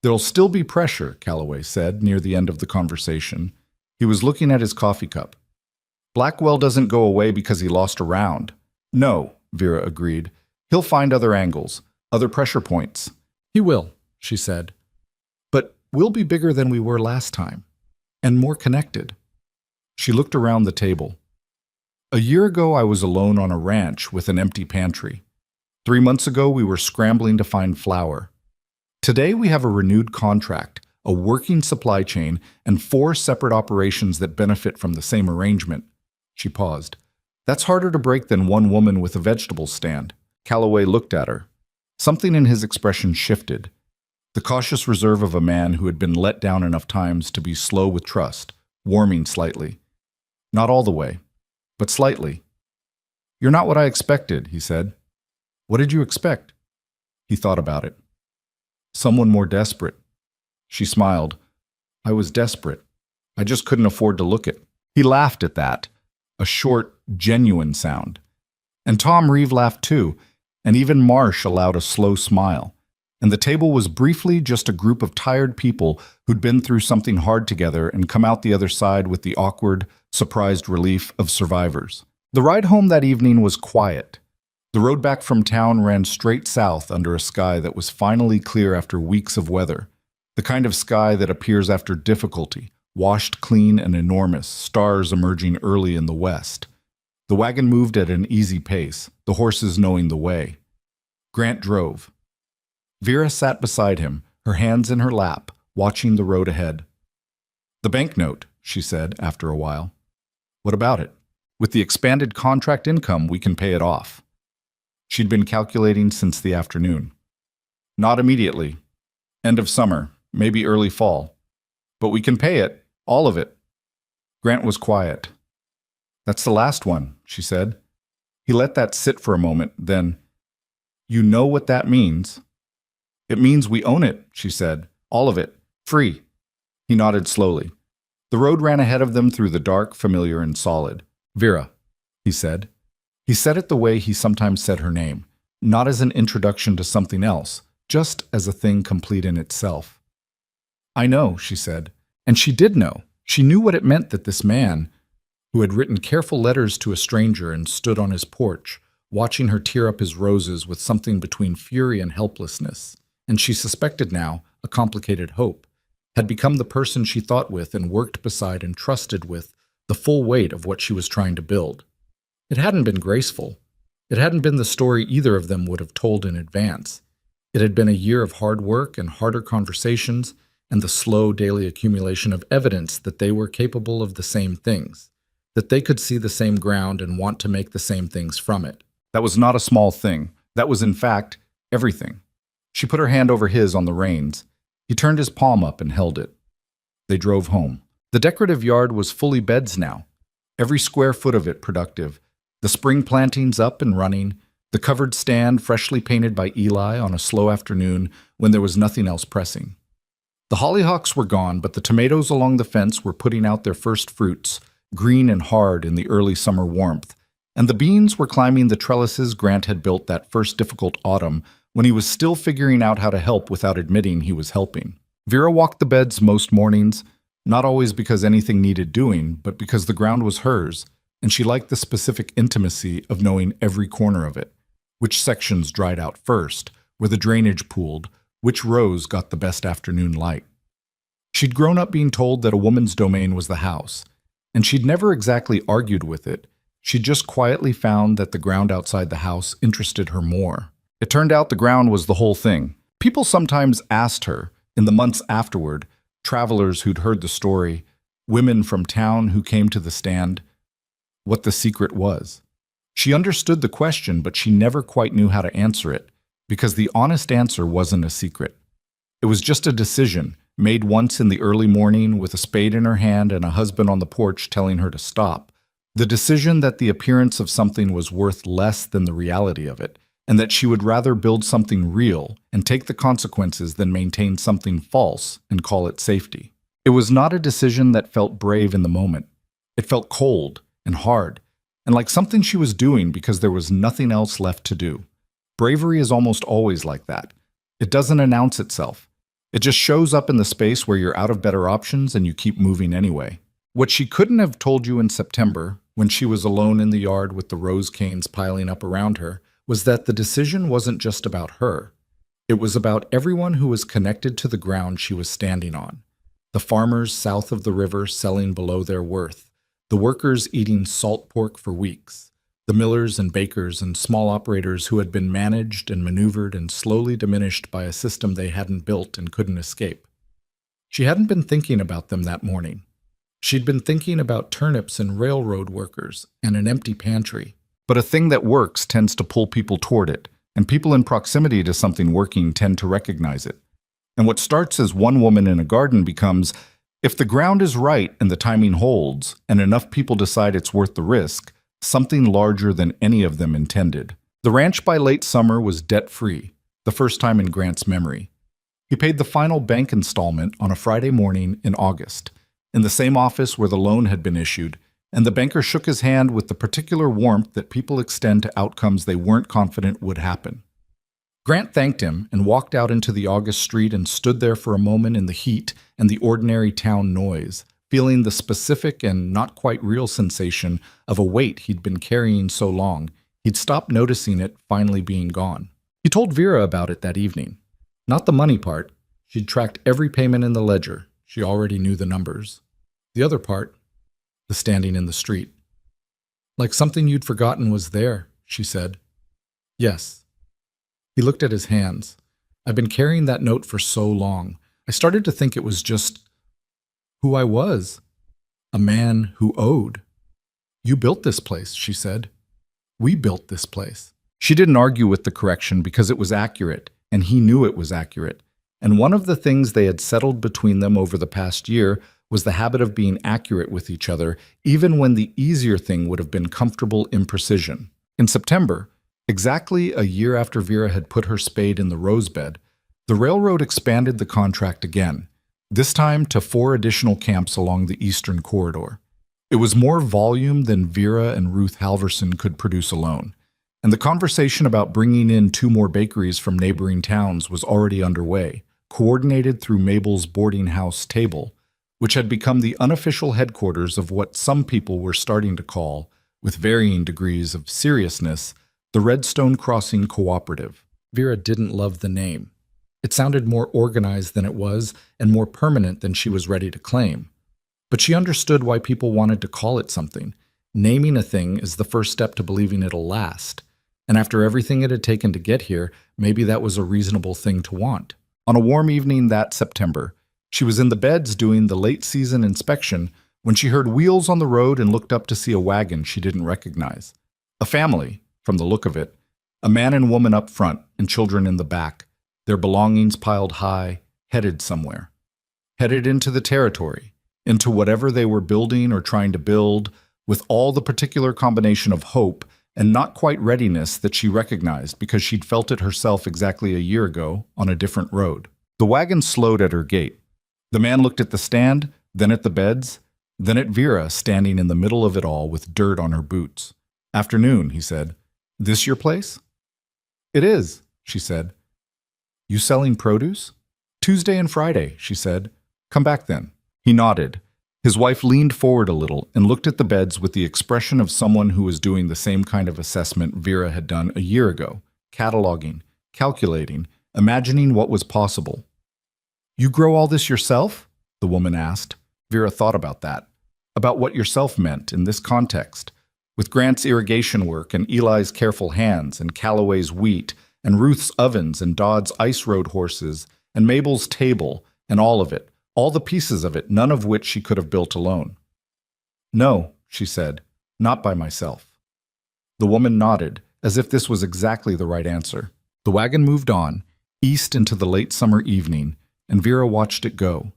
There'll still be pressure, Calloway said near the end of the conversation. He was looking at his coffee cup. Blackwell doesn't go away because he lost a round. No, Vera agreed. He'll find other angles, other pressure points. He will, she said. But we'll be bigger than we were last time, and more connected. She looked around the table. A year ago, I was alone on a ranch with an empty pantry. 3 months ago, we were scrambling to find flour. Today, we have a renewed contract, a working supply chain, and 4 separate operations that benefit from the same arrangement. She paused. That's harder to break than one woman with a vegetable stand. Calloway looked at her. Something in his expression shifted. The cautious reserve of a man who had been let down enough times to be slow with trust, warming slightly. Not all the way, but slightly. "You're not what I expected," he said. "What did you expect?" He thought about it. "Someone more desperate." She smiled. "I was desperate. I just couldn't afford to look it." He laughed at that, a short, genuine sound. And Tom Reeve laughed too, and even Marsh allowed a slow smile. And the table was briefly just a group of tired people who'd been through something hard together and come out the other side with the awkward, surprised relief of survivors. The ride home that evening was quiet. The road back from town ran straight south under a sky that was finally clear after weeks of weather, the kind of sky that appears after difficulty, washed clean and enormous, stars emerging early in the west. The wagon moved at an easy pace, the horses knowing the way. Grant drove. Vera sat beside him, her hands in her lap, watching the road ahead. "The banknote," she said after a while. "What about it? With the expanded contract income, we can pay it off." She'd been calculating since the afternoon. "Not immediately. End of summer, maybe early fall. But we can pay it, all of it." Grant was quiet. "That's the last one," she said. He let that sit for a moment, then, "You know what that means?" "It means we own it," she said. "All of it. Free." He nodded slowly. The road ran ahead of them through the dark, familiar, and solid. "Vera," he said. He said it the way he sometimes said her name, not as an introduction to something else, just as a thing complete in itself. "I know," she said. And she did know. She knew what it meant that this man, who had written careful letters to a stranger and stood on his porch, watching her tear up his roses with something between fury and helplessness, and she suspected now a complicated hope, had become the person she thought with and worked beside and trusted with the full weight of what she was trying to build. It hadn't been graceful. It hadn't been the story either of them would have told in advance. It had been a year of hard work and harder conversations and the slow daily accumulation of evidence that they were capable of the same things, that they could see the same ground and want to make the same things from it. That was not a small thing. That was, in fact, everything. She put her hand over his on the reins. He turned his palm up and held it. They drove home. The decorative yard was fully beds now, every square foot of it productive, the spring plantings up and running, the covered stand freshly painted by Eli on a slow afternoon when there was nothing else pressing. The hollyhocks were gone, but the tomatoes along the fence were putting out their first fruits, green and hard in the early summer warmth, and the beans were climbing the trellises Grant had built that first difficult autumn when he was still figuring out how to help without admitting he was helping. Vera walked the beds most mornings, not always because anything needed doing, but because the ground was hers, and she liked the specific intimacy of knowing every corner of it, which sections dried out first, where the drainage pooled, which rows got the best afternoon light. She'd grown up being told that a woman's domain was the house, and she'd never exactly argued with it. She'd just quietly found that the ground outside the house interested her more. It turned out the ground was the whole thing. People sometimes asked her, in the months afterward, travelers who'd heard the story, women from town who came to the stand, what the secret was. She understood the question, but she never quite knew how to answer it, because the honest answer wasn't a secret. It was just a decision, made once in the early morning with a spade in her hand and a husband on the porch telling her to stop. The decision that the appearance of something was worth less than the reality of it, and that she would rather build something real and take the consequences than maintain something false and call it safety. It was not a decision that felt brave in the moment. It felt cold and hard, and like something she was doing because there was nothing else left to do. Bravery is almost always like that. It doesn't announce itself. It just shows up in the space where you're out of better options and you keep moving anyway. What she couldn't have told you in September, when she was alone in the yard with the rose canes piling up around her, was that the decision wasn't just about her. It was about everyone who was connected to the ground she was standing on. The farmers south of the river selling below their worth, the workers eating salt pork for weeks, the millers and bakers and small operators who had been managed and maneuvered and slowly diminished by a system they hadn't built and couldn't escape. She hadn't been thinking about them that morning. She'd been thinking about turnips and railroad workers and an empty pantry. But a thing that works tends to pull people toward it, and people in proximity to something working tend to recognize it. And what starts as one woman in a garden becomes, if the ground is right and the timing holds, and enough people decide it's worth the risk, something larger than any of them intended. The ranch by late summer was debt-free, the first time in Grant's memory. He paid the final bank installment on a Friday morning in August, in the same office where the loan had been issued, and the banker shook his hand with the particular warmth that people extend to outcomes they weren't confident would happen. Grant thanked him and walked out into the August street and stood there for a moment in the heat and the ordinary town noise, feeling the specific and not quite real sensation of a weight he'd been carrying so long, he'd stopped noticing it finally being gone. He told Vera about it that evening. Not the money part. She'd tracked every payment in the ledger. She already knew the numbers. The other part, the standing in the street. Like something you'd forgotten was there, she said. Yes. He looked at his hands. I've been carrying that note for so long. I started to think it was just who I was. A man who owed. You built this place, she said. We built this place. She didn't argue with the correction because it was accurate, and he knew it was accurate. And one of the things they had settled between them over the past year was the habit of being accurate with each other, even when the easier thing would have been comfortable imprecision. In September, exactly a year after Vera had put her spade in the rosebed, the railroad expanded the contract again, this time to 4 additional camps along the eastern corridor. It was more volume than Vera and Ruth Halverson could produce alone, and the conversation about bringing in 2 more bakeries from neighboring towns was already underway, coordinated through Mabel's boarding house table, which had become the unofficial headquarters of what some people were starting to call, with varying degrees of seriousness, the Redstone Crossing Cooperative. Vera didn't love the name. It sounded more organized than it was and more permanent than she was ready to claim. But she understood why people wanted to call it something. Naming a thing is the first step to believing it'll last. And after everything it had taken to get here, maybe that was a reasonable thing to want. On a warm evening that September, she was in the beds doing the late-season inspection when she heard wheels on the road and looked up to see a wagon she didn't recognize. A family, from the look of it, a man and woman up front and children in the back, their belongings piled high, headed somewhere. Headed into the territory, into whatever they were building or trying to build, with all the particular combination of hope and not quite readiness that she recognized because she'd felt it herself exactly a year ago on a different road. The wagon slowed at her gate. The man looked at the stand, then at the beds, then at Vera standing in the middle of it all with dirt on her boots. Afternoon, he said. This your place? It is, she said. You selling produce? Tuesday and Friday, she said. Come back then. He nodded. His wife leaned forward a little and looked at the beds with the expression of someone who was doing the same kind of assessment Vera had done a year ago, cataloging, calculating, imagining what was possible. You grow all this yourself? The woman asked. Vera thought about that, about what yourself meant in this context. With Grant's irrigation work and Eli's careful hands and Calloway's wheat and Ruth's ovens and Dodd's ice road horses and Mabel's table and all of it, all the pieces of it, none of which she could have built alone. No, she said, not by myself. The woman nodded, as if this was exactly the right answer. The wagon moved on, east into the late summer evening, and Vera watched it go.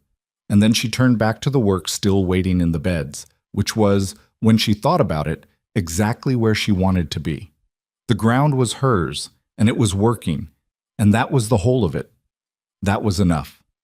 And then she turned back to the work still waiting in the beds, which was, when she thought about it, exactly where she wanted to be. The ground was hers, and it was working, and that was the whole of it. That was enough.